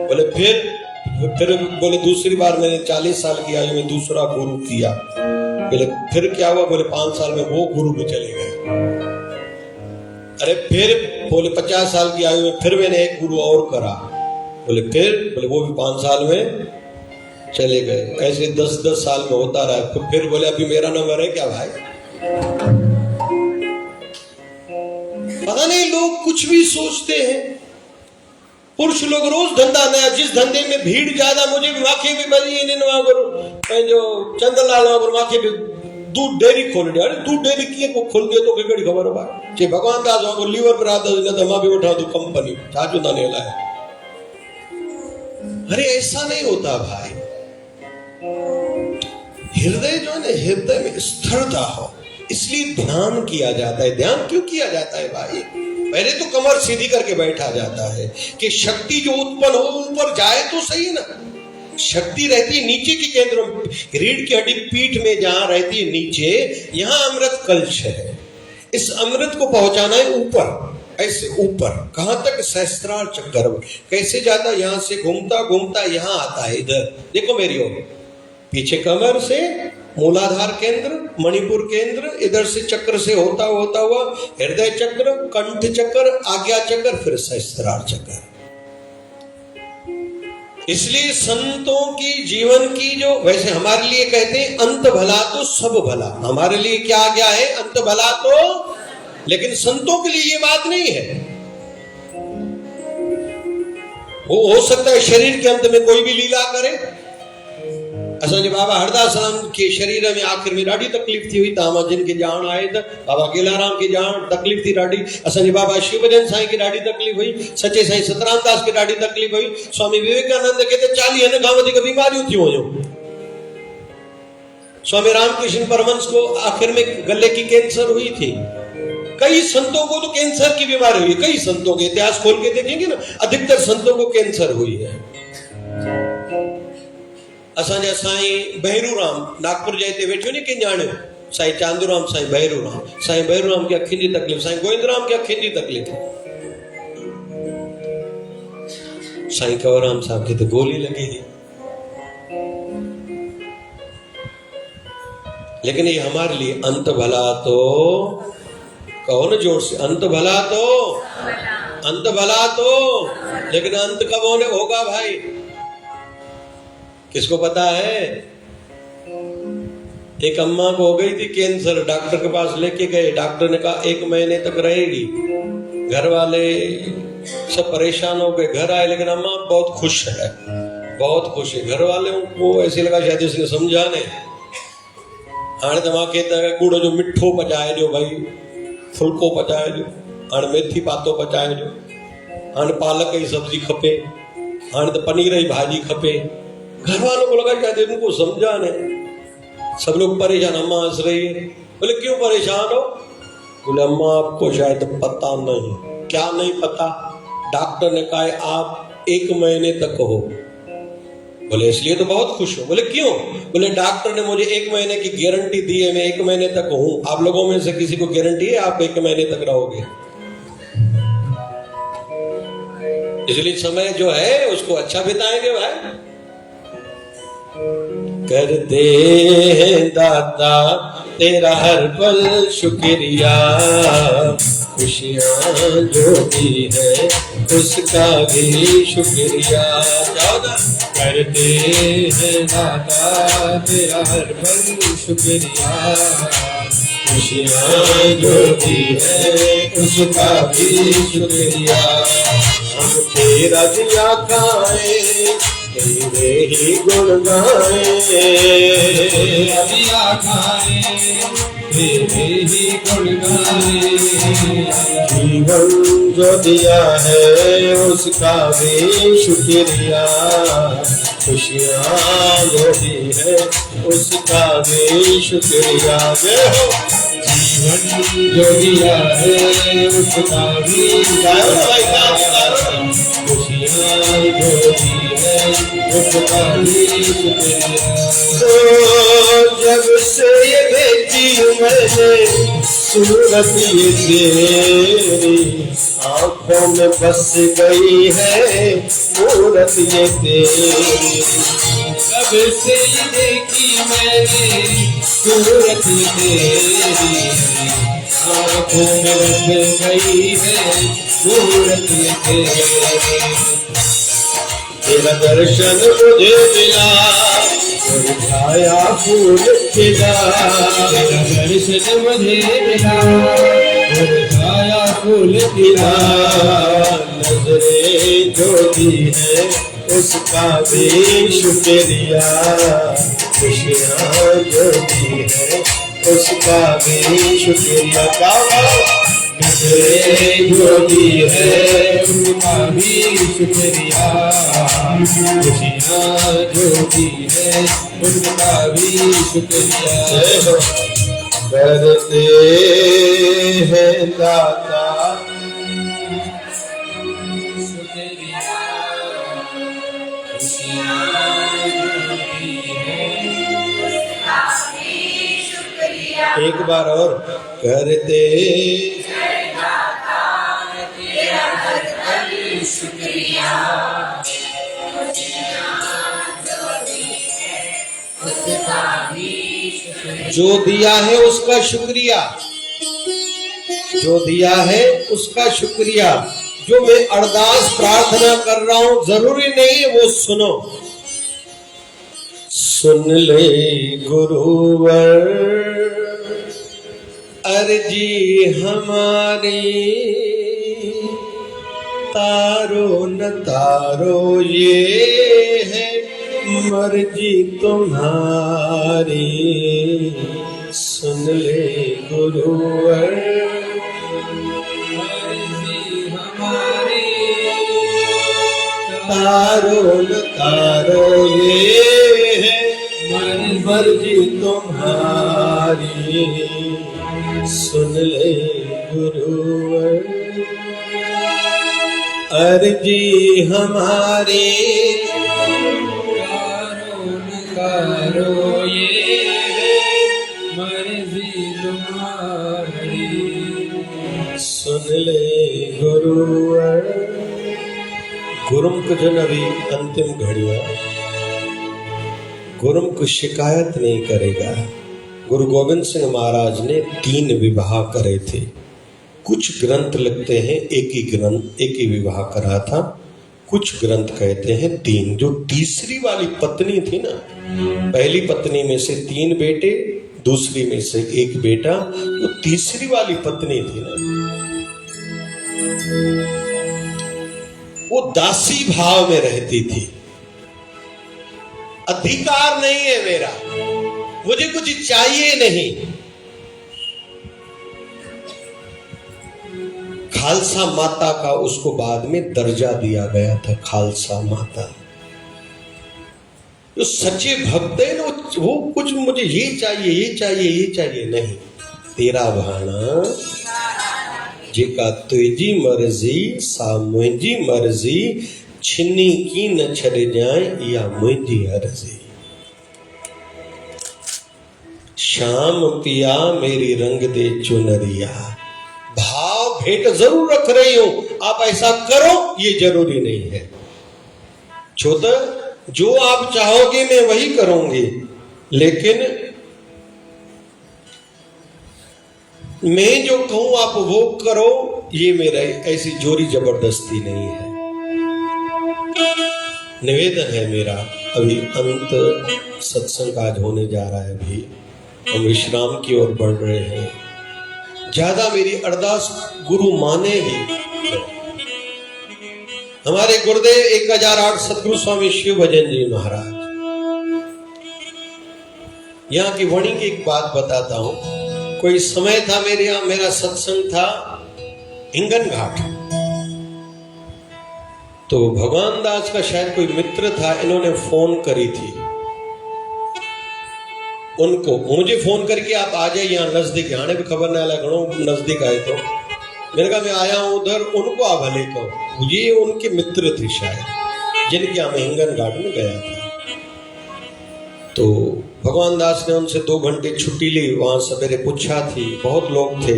बोले फिर बोले दूसरी बार मैंने 40 साल की आयु में दूसरा गुरु किया। बोले फिर क्या हुआ? बोले 5 साल में वो गुरु भी चले गए। अरे फिर बोले 50 साल की आयु में फिर मैंने एक गुरु और करा। बोले फिर? बोले वो भी 5 साल में चले गए। ऐसे 10-10 साल में होता रहा। तो फिर बोले अभी मेरा नंबर है क्या भाई? पता नहीं लोग कुछ भी सोचते हैं। पुरुष लोग रोज धंधा नया, जिस धंधे में भीड़ ज्यादा, मुझे भी माखी भी बनी जो चंद्रलाल माखी भी दूध डेयरी खोल दिया। अरे दूध डेयरी किए को खोल दिया तो कड़ी खबर हो भाई? भगवान दास को लीवर पर आता तो माँ भी उठा दो कंपनी चाचू ना नहीं लाए। अरे ऐसा नहीं होता भाई। हृदय जो है ना, हृदय में स्थिरता हो, इसलिए ध्यान किया जाता है। ध्यान क्यों किया जाता है भाई? पहले तो कमर सीधी करके बैठा जाता है कि शक्ति जो उत्पन्न हो ऊपर जाए तो सही ना। शक्ति रहती है नीचे के केंद्र में, रीढ़ की हड्डी पीठ में जहां रहती है नीचे, यहां अमृत कलश है। इस अमृत को पहुंचाना है ऊपर, ऐसे ऊपर। कहां तक? सहस्त्रार चक्कर। कैसे जाता? यहां से घूमता घूमता यहां आता है। इधर देखो मेरी ओर, पीछे कमर से मूलाधार केंद्र, मणिपुर केंद्र, इधर से चक्र से होता हुआ हृदय चक्र, कंठ चक्र, आज्ञा चक्र, फिर सहस्त्रार चक्र। इसलिए संतों की जीवन की जो, वैसे हमारे लिए कहते हैं अंत भला तो सब भला। हमारे लिए क्या आज्ञा है? अंत भला तो। लेकिन संतों के लिए ये बात नहीं है। वो हो सकता है शरीर के अंत में कोई भी लीला करे। असांजे बाबा हरदास राम के शरीर में आखिर में ॾाढी तकलीफ़ थी हुई। तव्हां जिन खे ॼाण आहे त बाबा केलाराम खे ॼाण तकलीफ़ थी ॾाढी। असांजे बाबा शिवभजन साईं खे ॾाढी तकलीफ़ हुई। सचे साईं सतराम दास खे ॾाढी तकलीफ़ हुई। स्वामी विवेकानंद खे त 40 खां वधीक बीमारियूं थियूं हुयूं। स्वामी रामकृष्ण परमहंस को आखिर में गले की कैंसर हुई थी। कई संतों को तो कैंसर की बीमारी हुई। कई संतों के इतिहास खोल के देखेंगे ना, अधिकतर संतों को कैंसर हुई है। असांजा साईं भैरूराम नागपुर जे हिते वेठियो नी के ॼाणियो, साईं चांदूराम, साईं भैरूराम। साईं भैरूराम खे अखियुनि जी तकलीफ़, साईं गोविंदराम खे अखियुनि जी तकलीफ़, साईं कंवरराम साहब खे तो गोली लगी थी। लेकिन ये हमारे लिए अंत भला तो, कहो ना जोर से, अंत भला तो, अंत भला तो। लेकिन अंत कब होगा भाई? किसको पता है? एक अम्मा को हो गई थी कैंसर, डॉक्टर के पास लेके गए। डॉक्टर ने कहा 1 महीने तक रहेगी। घर वाले सब परेशान हो गए। घर आए लेकिन अम्मा बहुत खुश है, बहुत खुश है। घर वाले को ऐसे लगा शायद इसने समझा नहीं। हाणे तव्हांखे त गुड़ जो मिठो पचाए ॾियो भाई, फुल्को पचाए ॾियो, हाणे मेथी पातो पचाए ॾियो, हाणे पालक जी सब्जी खपे, हाणे त पनीर जी भाजी खपे। घर वालों को लगा शायद इनको समझा नहीं। सब लोग परेशान। अम्मा हंस रही है। बोले क्यों परेशान हो? बोले अम्मा आपको शायद पता नहीं। क्या नहीं पता? डॉक्टर ने कहा है आप 1 महीने तक हो। बोले इसलिए तो बहुत खुश हो। बोले क्यों? बोले डॉक्टर ने मुझे 1 महीने की गारंटी दी है, मैं 1 महीने तक हूं। आप लोगों में से किसी को गारंटी है आप 1 महीने तक रहोगे? इसलिए समय जो है उसको अच्छा बिताएंगे भाई। करते हैं दाता तेरा हर पल शुक्रिया, खुशियाँ जो भी है उसका भी शुक्रिया। जाओ ना। करते हैं दाता तेरा हर पल शुक्रिया, खुशियाँ जो भी है उसका भी शुक्रिया। हम तेरा दिया खाए, तेरे ही गुण गाए, दिया खाए, तेरे ही गुण गाए। जीवन जो दिया है उसका भी शुक्रिया, खुशियाँ जो दी है उसका भी शुक्रिया। जीवन जो दिया है उसका भी शुक्रिया, खुशियाँ जो दी है उसका भी शुक्रिया। तो जब से ये देखी मैंने सूरत ये तेरी, आँखों में बस गई है मूरत ये तेरी। जब से देखी मैंने सूरत तेरी, आँखों में रख गई है सूरत तेरी। तेरा दर्शन मुझे मिला मुरझाया फूल खिला, तेरा दर्शन मुझे मिला मुरझाया फूल खिला। नजरें जो दी है उसका भी शुक्रिया, खुशियाँ जो दी है उसका भी शुक्रिया। नजरें जो दी है उसका भी शुक्रिया, खुशियाँ जो दी है उसका भी शुक्रिया। करते हैं दाता एक बार और करते जो दिया है उसका शुक्रिया, जो दिया है उसका शुक्रिया। जो मैं अरदास प्रार्थना कर रहा हूं जरूरी नहीं है वो सुनो। सुन ले गुरुवर अर्जी हमारी, तारो न तारो ये है मर्जी तुम्हारी। सुन ले गुरुवर मर्जी हमारी, तारो न तारो ये है मर्जी तुम्हारी। सुन ले गुरुवर अर्जी हमारी, करो ये मर्जी तुम्हारी। सुन ले गुरुवर। गुरुमुख जन अभी अंतिम घड़ियां, गुरुमुख शिकायत नहीं करेगा। गुरु गोविंद सिंह महाराज ने 3 विवाह करे थे। कुछ ग्रंथ लिखते हैं एक ही विवाह करा था, कुछ ग्रंथ कहते हैं 3। जो तीसरी वाली पत्नी थी ना, पहली पत्नी में से 3 बेटे, दूसरी में से 1 बेटा। जो तीसरी वाली पत्नी थी ना, वो दासी भाव में रहती थी। अधिकार नहीं है मेरा, मुझे कुछ चाहिए नहीं। खालसा माता का उसको बाद में दर्जा दिया गया था, खालसा माता। जो सच्चे भक्त है ना, वो कुछ मुझे ये चाहिए ये चाहिए ये चाहिए नहीं। तेरा भाणा जेका तुझी मर्जी सा मुझी मर्जी, छिनी की न छड़ जाए या मुझी अर्जी। शाम पिया मेरी रंग दे चुनरिया। भाव भेंट जरूर रख रही हूं, आप ऐसा करो ये जरूरी नहीं है। छोटा जो आप चाहोगे मैं वही करूंगी, लेकिन मैं जो कहूं आप वो करो, ये मेरा ऐसी जोरी जबरदस्ती नहीं है। निवेदन है मेरा, अभी अंत सत्संग आज होने जा रहा है, अभी हम विश्राम की ओर बढ़ रहे हैं। ज्यादा मेरी अरदास गुरु माने ही। हमारे गुरुदेव 1008 सतगुरु स्वामी शिव भजन जी महाराज, यहाँ की वाणी की एक बात बताता हूं। कोई समय था मेरे यहाँ, मेरा सत्संग था हिंगन घाट। तो भगवान दास का शायद कोई मित्र था, इन्होंने फोन करी थी उनको, मुझे फोन करके आप आ जाइए यहाँ नजदीक। आने भी खबर ना लगो नजदीक आए तो मैंने कहा मैं आया हूं उधर, उनको आप भले कहो। ये उनके मित्र थे शायद, जिनके यहाँ मैं हिंगन घाट में गया था। तो भगवान दास ने उनसे 2 घंटे छुट्टी ली। वहां सवेरे पूछा थी, बहुत लोग थे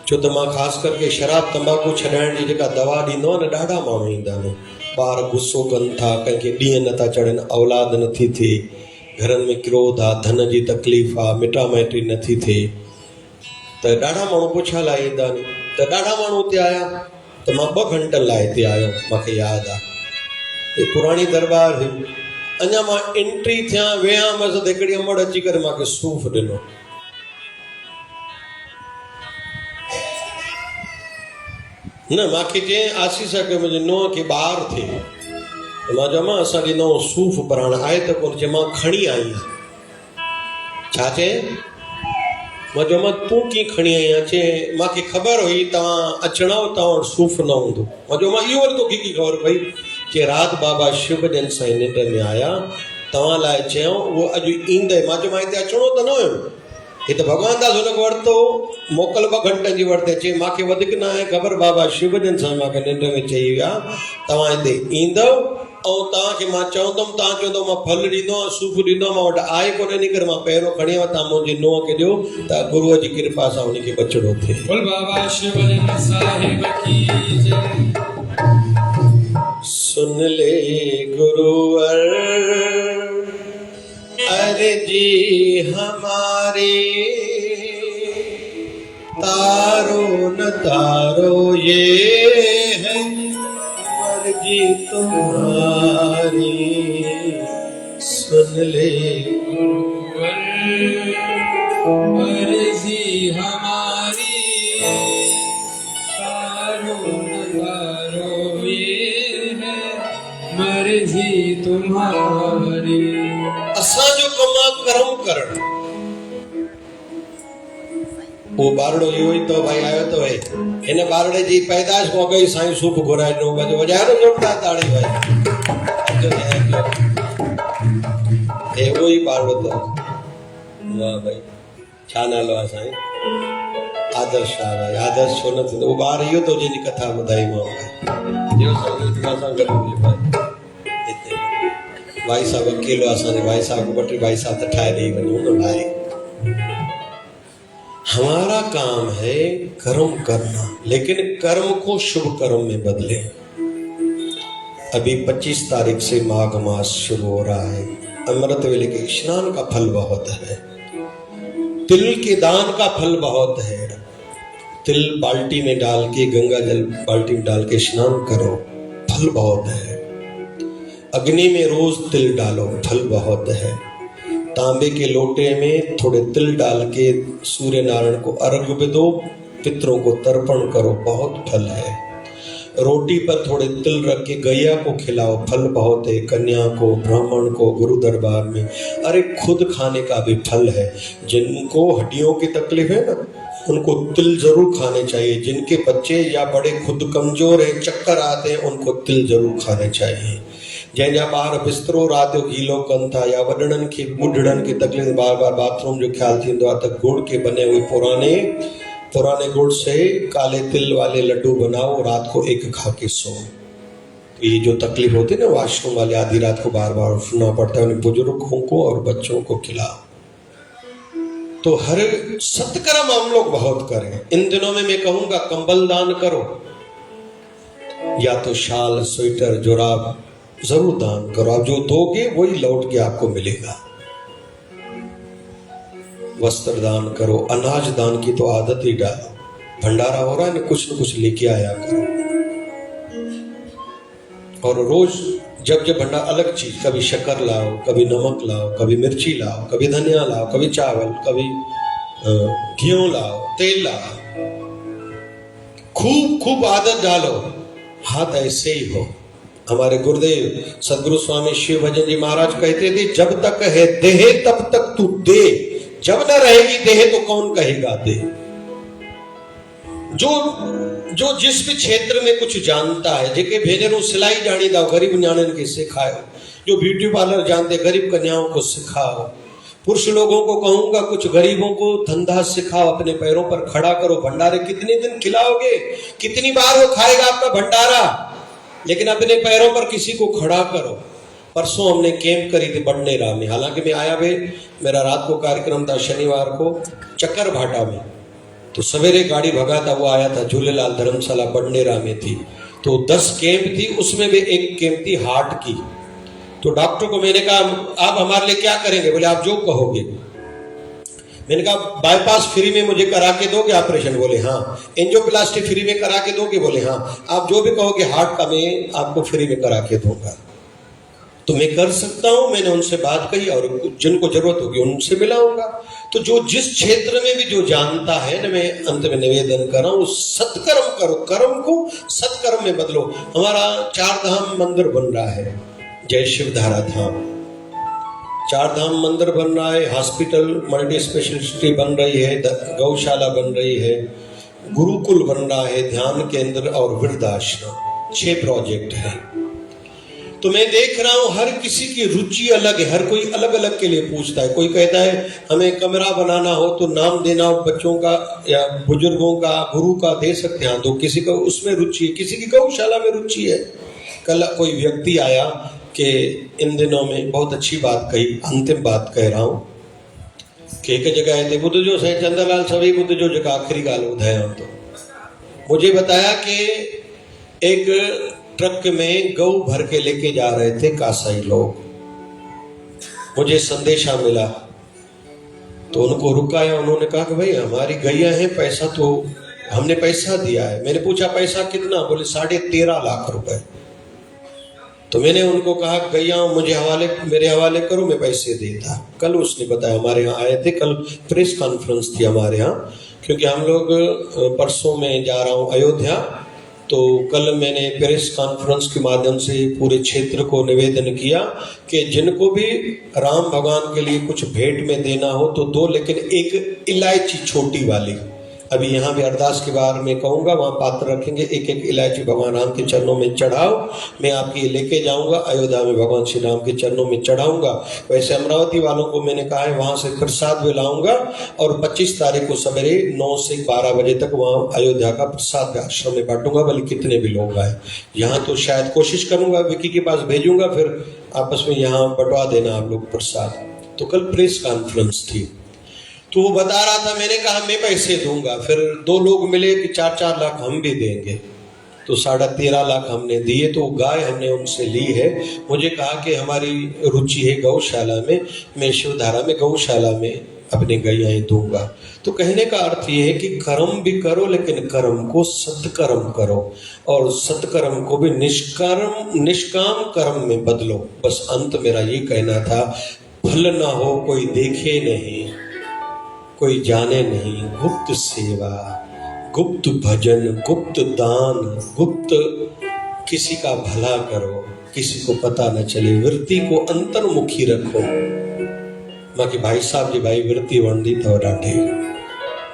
जो तमा खास करके शराब तंबाकू छॾाइण जी जेका दवा ॾींदो आहे न, ॾाढा माण्हू ईंदा आहिनि। ॿार गुस्सो कनि था, कंहिंखे ॾींहं नथा चढ़नि, औलाद नथी थिए, घरनि में क्रोध आ, धन जी तकलीफ़ आ, मिटा माइटी नथी थिए त ॾाढा माण्हू पुछा लाइ ईंदा आहिनि। त ॾाढा माण्हू हिते आया त मां 2 घंटनि लाइ हिते आयो, मूंखे यादि आहे हे पुराणी दरबार हुई। अञा मां एंट्री थियां वियामसि त हिकिड़ी अमड़ अची करे मूंखे सूफ़ ॾिनो। न मूंखे चई आसीस के मुंहिंजे नुंहं खे ॿार थिए त मां चयो मां असां ॾिनो सूफ़ पर हाणे आहे त कोन। चए मां खणी आई आहियां। छा चए? मां चयो मां तूं कीअं खणी आई आहियां? चए मूंखे ख़बर हुई तव्हां अचणा हो, तव्हां वटि सूफ़ न हूंदो। मां चयो मां इहो वरी तोखे कीअं ख़बर पई? चए राति बाबा शिवजन साईं निंड में आया, तव्हां लाइ चयो उहो अॼु ईंदे। मां चयो मां हिते अचिणो त न हुयो, हिते भॻवान दास हुनखे वरितो मोकल 2 घंटनि जी वरिते। चई मूंखे वधीक न आहे ख़बर, बाबा शिवजन साईं मूंखे निंड में चई विया तव्हां हिते ईंदव ऐं तव्हांखे मां चवंदुमि, तव्हां चवंदव मां फल ॾींदो आहियां, सूफ़ ॾींदो आहियां। मां वटि आहे कोन, इन करे मां पहिरियों खणी आयो, तव्हां मुंहिंजे नुंहं खे ॾियो त गुरूअ जी कृपा सां हुनखे बचिड़ो थिए। बोल बाबा शिवजन साहिब की जय। सुन ले गुरुवर अर्जी हमारी, तारो न तारो ये है मर्जी तुम्हारी। सुन ले गुरुवर अर्जी हमारी, तारो न तारो ये है मर्जी तुम्हारी। असांजो कमु आहे कर्म करणु। वो बारड़ो इहो ई तो भाई आयो तो है हिन बारड़े जी पैदाश को गई साईं सूफ़ घुराए ॾिनो। बजो वॼायो जोरदार ताड़ी भाई। हे वो ही बारड़ो तो। वाह भाई, छा नालो आहे साईं? आदर्श शाह भाई। आदर्श छो न थींदो? वो ॿार इहो तो जंहिंजी कथा ॿुधाई मां जो सां गॾु हुजे भाई साहब। अकेलो असांजे भाई साहब को 2 भाई साहब त ठाहे ॾेई वञूं न भाई। हमारा काम है कर्म करना, लेकिन कर्म को शुभ कर्म में बदले। अभी 25 तारीख से माघ मास शुरू हो रहा है। अमृत वेले के स्नान का फल बहुत है, तिल के दान का फल बहुत है। तिल बाल्टी में डाल के, गंगा जल बाल्टी में डाल के स्नान करो, फल बहुत है। अग्नि में रोज तिल डालो, फल बहुत है। तांबे के लोटे में थोड़े तिल डाल के सूर्य नारायण को अर्घ्य भी दो, पितरों को तर्पण करो, बहुत फल है। रोटी पर थोड़े तिल रख के गैया को खिलाओ, फल बहुत है। कन्या को, ब्राह्मण को, गुरु दरबार में, अरे खुद खाने का भी फल है। जिनको हड्डियों की तकलीफ है ना, उनको तिल जरूर खाने चाहिए। जिनके बच्चे या बड़े खुद कमजोर हैं, चक्कर आते हैं, उनको तिल जरूर खाने चाहिए। जंहिंजा ॿार बिस्तरो राति जो गीलो कनि था, या वॾड़नि खे ॿुढड़नि खे तकलीफ़, बार बार बाथरूम जो ख्याल थींदो आहे, त गुड़ के बने हुए पुराने गुड़ से काले तिल वाले लड्डू बनाओ, रात को 1 खा के सो। ये जो तकलीफ होती है ना वॉशरूम वाले, आधी रात को बार बार उठना पड़ता है, उन्हें बुजुर्गों को और बच्चों को खिलाओ। तो हर सत्कर्म हम लोग बहुत करें। इन दिनों में मैं कहूंगा कंबल दान करो, या तो शाल, स्वेटर, जुराब जरूर दान करो। आप जो दोगे वही लौट के आपको मिलेगा। वस्त्र दान करो, अनाज दान की तो आदत ही डालो। भंडारा हो रहा है ना, कुछ न कुछ लेके आया करो। और रोज जब भंडारा, अलग चीज, कभी शक्कर लाओ, कभी नमक लाओ, कभी मिर्ची लाओ, कभी धनिया लाओ, कभी चावल, कभी घी लाओ, तेल लाओ। खूब खूब आदत डालो। हाथ ऐसे ही हो। हमारे गुरुदेव सदगुरु स्वामी शिव भजन जी महाराज कहते थे, जब तक है देह तब तक तू दे, जब न रहेगी देह तो कौन कहेगा दे। जो जिस भी क्षेत्र में कुछ जानता है, जेके भेजरूं सिलाई जानी था गरीब न्याणियुनि के सिखाओ, जो ब्यूटी पार्लर जानते गरीब कन्याओं को सिखाओ। पुरुष लोगों को कहूंगा कुछ गरीबों को धंधा सिखाओ, अपने पैरों पर खड़ा करो। भंडारे कितने दिन खिलाओगे, कितनी बार वो खाएगा आपका भंडारा, लेकिन अपने पैरों पर किसी को खड़ा करो। परसों हमने कैंप करी थी बडनेरा में, हालांकि मैं आया भी, मेरा रात को कार्यक्रम था शनिवार को चक्कर भाटा में, तो सवेरे गाड़ी भगा था, वो आया था झूलेलाल धर्मशाला बडनेरा में थी। तो 10 कैंप थी, उसमें भी एक कैंप थी हार्ट की। तो डॉक्टर को मैंने कहा आप हमारे लिए क्या करेंगे? बोले आप जो कहोगे। मैंने कहा बाईपास फ्री में मुझे करा के दोगे ऑपरेशन? बोले हाँ। एंजियोप्लास्टी फ्री में करा के दोगे? बोले हाँ। आप जो भी कहोगे हार्ट का मैं आपको फ्री में करा के दूंगा। तो मैं कर सकता हूं। मैंने उनसे बात कही और जिनको जरूरत होगी उनसे मिलाऊंगा। तो जो जिस क्षेत्र में भी जो जानता है ना, मैं अंत में निवेदन कर रहा हूं, सत्कर्म करो, कर्म को सत्कर्म में बदलो। हमारा 4 धाम मंदिर बन रहा है, जय शिवधारा धाम 4 धाम मंदिर बन रहा है, हॉस्पिटल मल्टी स्पेशलिटी बन रही है, गौशाला बन रही है, गुरुकुल बन रहा है, ध्यान केंद्र और वृद्धाश्रम, 6 प्रोजेक्ट है। तो मैं देख रहा हूं हर किसी की रुचि अलग है, हर कोई अलग अलग के लिए पूछता है। कोई कहता है हमें कमरा बनाना हो तो नाम देना हो बच्चों का या बुजुर्गों का, गुरु का दे सकते हैं, तो किसी को उसमें रुचि है, किसी की गौशाला में रुचि है। कल कोई व्यक्ति आया कि इन दिनों में बहुत अच्छी बात कही, अंतिम बात कह रहा हूं कि एक जगह थे बुद्ध जो से चंद्रलाल सभी बुद्ध जो जगह आखिरी गाल उधाया। तो मुझे बताया कि एक ट्रक में गऊ भर के लेके जा रहे थे कासाई लोग। मुझे संदेशा मिला तो उनको रुकाया। उन्होंने कहा कि भाई हमारी गैया है, पैसा तो हमने पैसा दिया है। मैंने पूछा पैसा कितना? बोले 13.5 लाख रुपए। तो मैंने उनको कहा गैया मुझे मेरे हवाले करो, मैं पैसे देता। कल उसने बताया हमारे यहाँ आए थे, कल प्रेस कॉन्फ्रेंस थी हमारे यहाँ, क्योंकि हम लोग परसों में जा रहा हूँ अयोध्या। तो कल मैंने प्रेस कॉन्फ्रेंस के माध्यम से पूरे क्षेत्र को निवेदन किया कि जिनको भी राम भगवान के लिए कुछ भेंट में देना हो तो दो, लेकिन एक इलायची छोटी वाली। अभी यहाँ भी अरदास के बारे में कहूँगा, वहाँ पात्र रखेंगे, एक एक इलायची भगवान राम के चरणों में चढ़ाओ। मैं आपकी लेके जाऊँगा अयोध्या में, भगवान श्री राम के चरणों में चढ़ाऊँगा। वैसे अमरावती वालों को मैंने कहा है वहाँ से प्रसाद भी लाऊंगा और 25 तारीख को सवेरे 9 से 12 बजे तक वहाँ अयोध्या का प्रसाद आश्रम में बांटूंगा, भले कितने भी लोग आए। यहाँ तो शायद कोशिश करूंगा, विकी के पास भेजूंगा, फिर आपस में यहाँ बंटवा देना आप लोग प्रसाद। तो कल प्रेस कॉन्फ्रेंस थी तो वो बता रहा था, मैंने कहा मैं पैसे दूंगा। फिर 2 लोग मिले कि 4-4 लाख हम भी देंगे, तो 13.5 लाख हमने दिए। तो गाय हमने उनसे ली है। मुझे कहा कि हमारी रुचि है गौशाला में, मैं शिवधारा में गौशाला में अपनी गैयाएं दूंगा। तो कहने का अर्थ ये है कि कर्म भी करो, लेकिन कर्म को सत्कर्म करो और सत्कर्म को भी निष्काम कर्म में बदलो। बस अंत मेरा ये कहना था, फल ना हो कोई देखे नहीं, कोई जाने नहीं, गुप्त सेवा, गुप्त भजन, गुप्त दान, गुप्त किसी का भला करो, किसी को पता न चले, वृत्ति को अंतर्मुखी रखो। बाकी भाई साहब जी भाई वृत्ति वंदी तो डांटे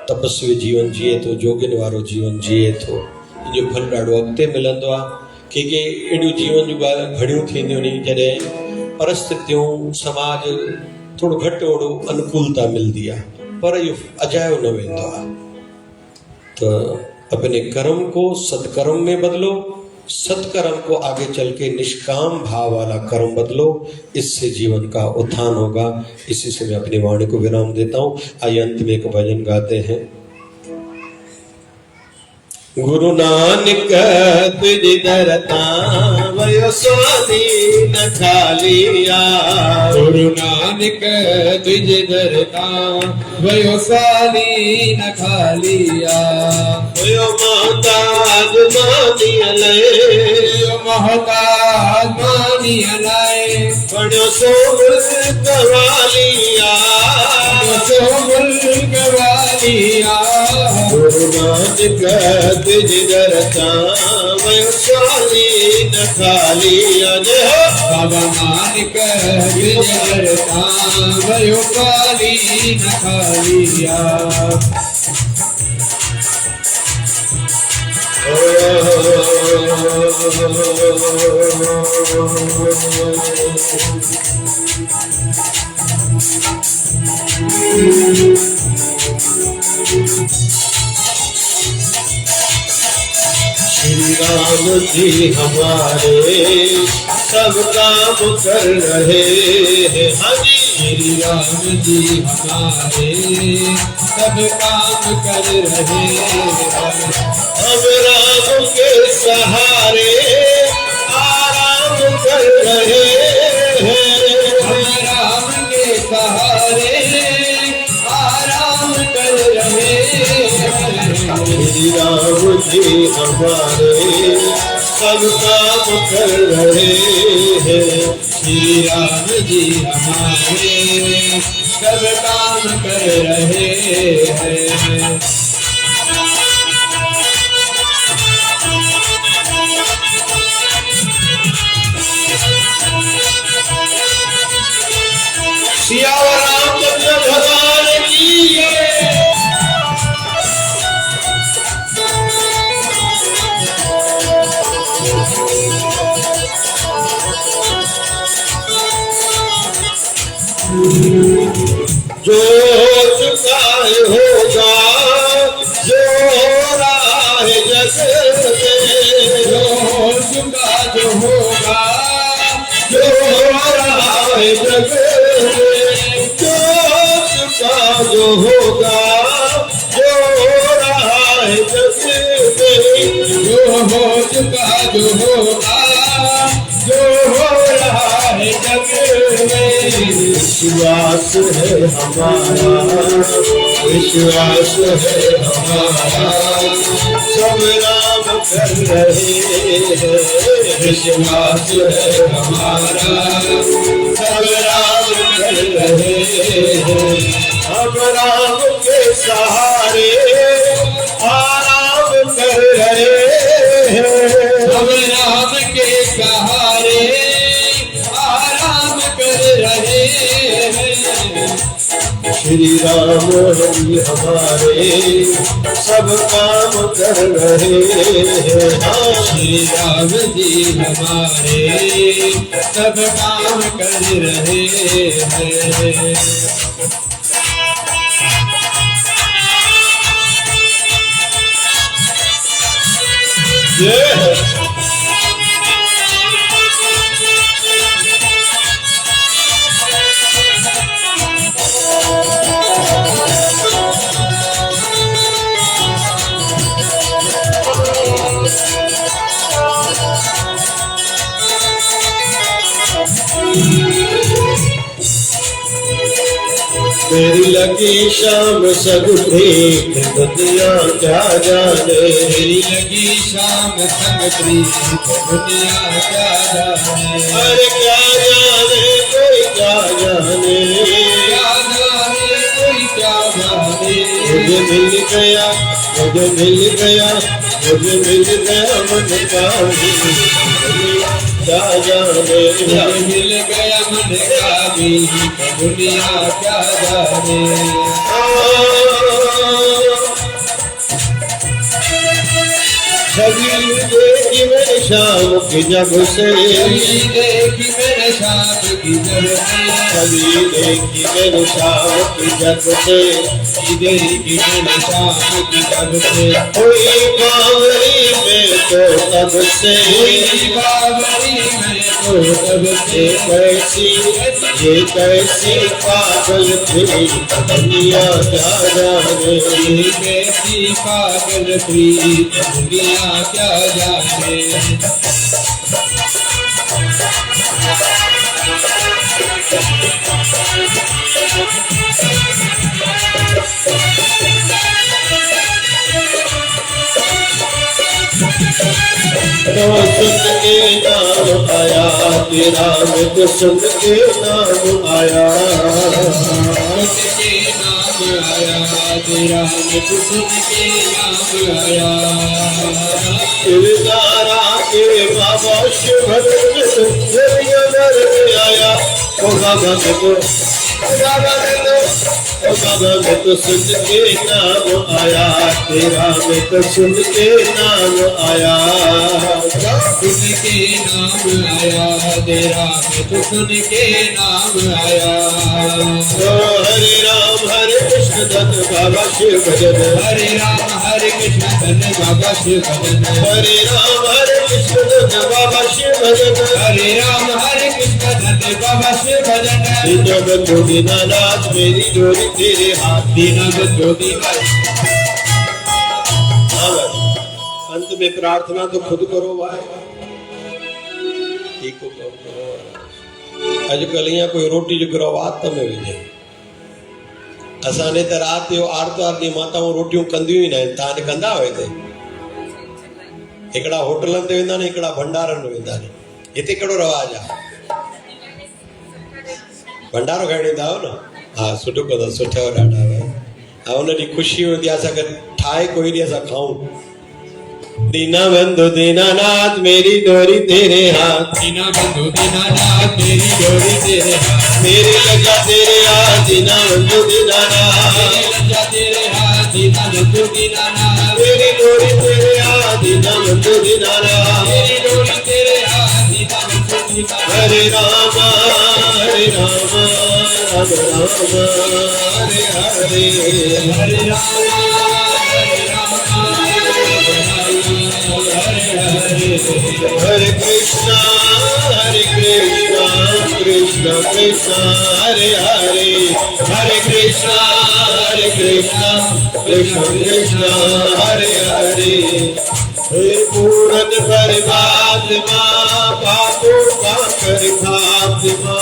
तपस्वी जीवन जिए तो जोगिन वारो जीवन जिए तो जो फल ॾाढो अॻिते मिलंदो आहे। के अहिड़ियूं जीवन जूं घड़ियूं थींदियूं आहिनि जॾहिं परिस्थितियूं समाज थोड़ो घटि ओड़ो अनुकूलता मिलती है, पर इहो अजायो न वेंदो आहे। तो अपने कर्म को सत्कर्म में बदलो, सत्कर्म को आगे चल के निष्काम भाव वाला कर्म बदलो, इससे जीवन का उत्थान होगा। इसी से मैं अपनी वाणी को विराम देता हूँ। आइए अंत में एक भजन गाते हैं। गुरु नानक तुझ दरता वयो स्वामी न खालिया, गुरु नानक तुझ दरता वयो स्वामी न खालिया, वयो मोहताज मानिया ले, मोहताज मानिया लाए, बड़ो सो मुल्क वालिया, सो मुल्क वालिया, गुरु नानक तुझ दरता वयो स्वामी न खालिया। जय हो बाबा नानक तुझ दरता वयो स्वामी न खालिया। श्री राम जी हमारे सब काम कर रहे हैं। हाँ जी, श्री राम जी हमारे सब काम कर रहे हैं। हम राम के सहारे आराम कर रहे हम राम के सहारे आराम कर रहे हैं। श्री राम जी हमारे सब काम कर रहे हैं। श्री राम जी हमारे सब काम कर रहे हैं। सियावर रामचंद्र भगवान की जो चुका होगा, जो रहा है जग में, जो चुका जो होगा, जो रहा है जग में, जो चुका जो होगा, जो रहा है जग में, जो हो चुका जो होगा, जो हो रहा है जग में। विश्वास है हमारा, विश्वास है हमारा, सब राम कर रहे हैं। विश्वास है हमारा, सब राम कर रहे हैं। हम राम के सहारे आराम कर रहे हैं। हम राम के सहारे आराम कर रहे हैं। श्री राम जी हमारे सब काम कर रहे हैं। श्री राम जी हमारे सब काम कर रहे हैं। मेरी लगी शाम सब प्रीत दुनिया क्या जाने। मेरी लगी शाम संग प्रीत दुनिया क्या जाने। अरे क्या जाने कोई क्या जाने, क्या जाने कोई क्या जाने। मुझे मिल गया, मुझे मिल गया, मुझे मिल गया मन का क्या जाने। मुझे मिल गया मन का भी दुनिया क्या जाने। छवि देखी मैंने शाम की जब से, छवि देखी मैंने शाम की जब से, छवि देखी मैंने शाम की जब से, देखी मैंने शाम की जब से। कोई बावरी में तो तब से, कोई बावरी में तो तब से। ये कैसी पागल थी दुनिया क्या जाने। ये कैसी पागल प्रीत दुनिया क्या जाने। तो सुन के नाम आया तेरा, मैं तो सुन के नाम आया। के नाम आया तेरा, मैं तो सुन के नाम आया। किरदारा के बाबा शिवभद्र आया। ओ बाबा मैं तो, बाबा मैं तो सुन के नाम आया तेरा, मैं तो सुन के नाम आया। सुन के नाम आया तेरा, मैं तो सुन के नाम आया। तो हरे राम हरे कृष्ण धन बाबा शिव भजन, हरे राम हरे कृष्ण धन बाबा शिव भजन। हरे राम हरे कृष्ण धन बाबा शिव भजन। हरे राम हरे कृष्ण धन बाबा शिव भजन। दीना बंधु दीनानाथ मेरी डोरी तेरे हाथ। दीना बंधु दीना। अंत में प्रार्थना तो खुद करो भाई, ठीक को करो। अॼुकल्ह ईअं कोई रोटी जो गिरो वात में विझे। असांजे त राति जो आर्तवार ॾींहुं माताऊं रोटियूं कंदियूं ई न आहिनि। तव्हां कंदा हुआ हिते? हिकिड़ा होटलनि ते वेंदा आहिनि, हिकिड़ा भंडारनि में वेंदा आहिनि। हिते कहिड़ो रवाज आहे? भंडारो खाइण ईंदा आहियो न? हा, सुठो कंदो, सुठो ॾाढा। हा, उन ॾींहुं ख़ुशी हूंदी आहे, असांखे ठाहे कोई ॾींहुं असां खाऊं। दीनबंधु दीनानाथ मेरी डोरी तेरे हाथ, दीनबंधु दीनानाथ मेरी डोरी तेरे हाथ, मेरी लज्जा तेरे हाथ दीनबंधु दीनानाथ, मेरी लज्जा तेरे हाथ दीनबंधु दीनानाथ, मेरी डोरी तेरे हाथ दीनबंधु दीनानाथ, मेरी डोरी तेरे हाथ दीनबंधु दीनानाथ। हरे राम राम राम हरे हरे, हरे राम हरे कृष्णा कृष्णा कृष्णा हरे हरे, हरे कृष्णा कृष्णा कृष्णा हरे हरे। हे पूर्ण परमात्मा पापो पाकर खात्मा,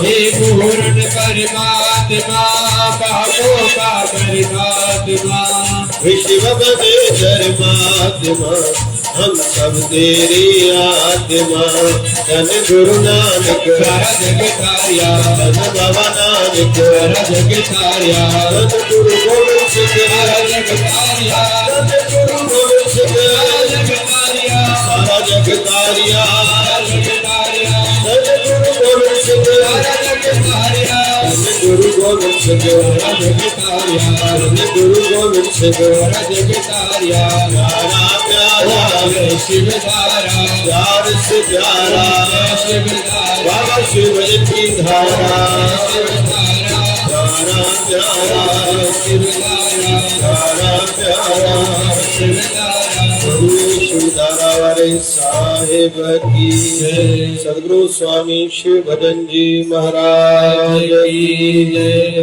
हे पूर्ण परमात्मा पापो पाकर खात्मा, विश्व बदे धर्मात्मा हम सब तेरी आत्मा। धन गुरु नानक सारा जग तारिया, धन बाबा नानक सारा जग तारिया, धन गुरु गोविंद सिंह सारा जग तारिया, धन गुरु गोविंद सिंह सारा जग तारिया, सारा जग तारिया, सारा जग तारिया, धन गुरु गोविंद सिंह सारा जग तारिया, धन गुरु गोविंद सिंह सारा जग तारिया, धन गुरु गोविंद सिंह सारा जग तारिया। प्यारा प्यारा जय शिव धारा, प्यार से प्यारा जय शिव धारा, बाबा शिव की धारा, शिव धारा, प्यारा प्यारा शिव धारा, प्यारा प्यारा शिव धारा। गुरु शिवधारा वाले साहेब की जय। सदगुरु स्वामी शिव भजन जी महाराज की जय।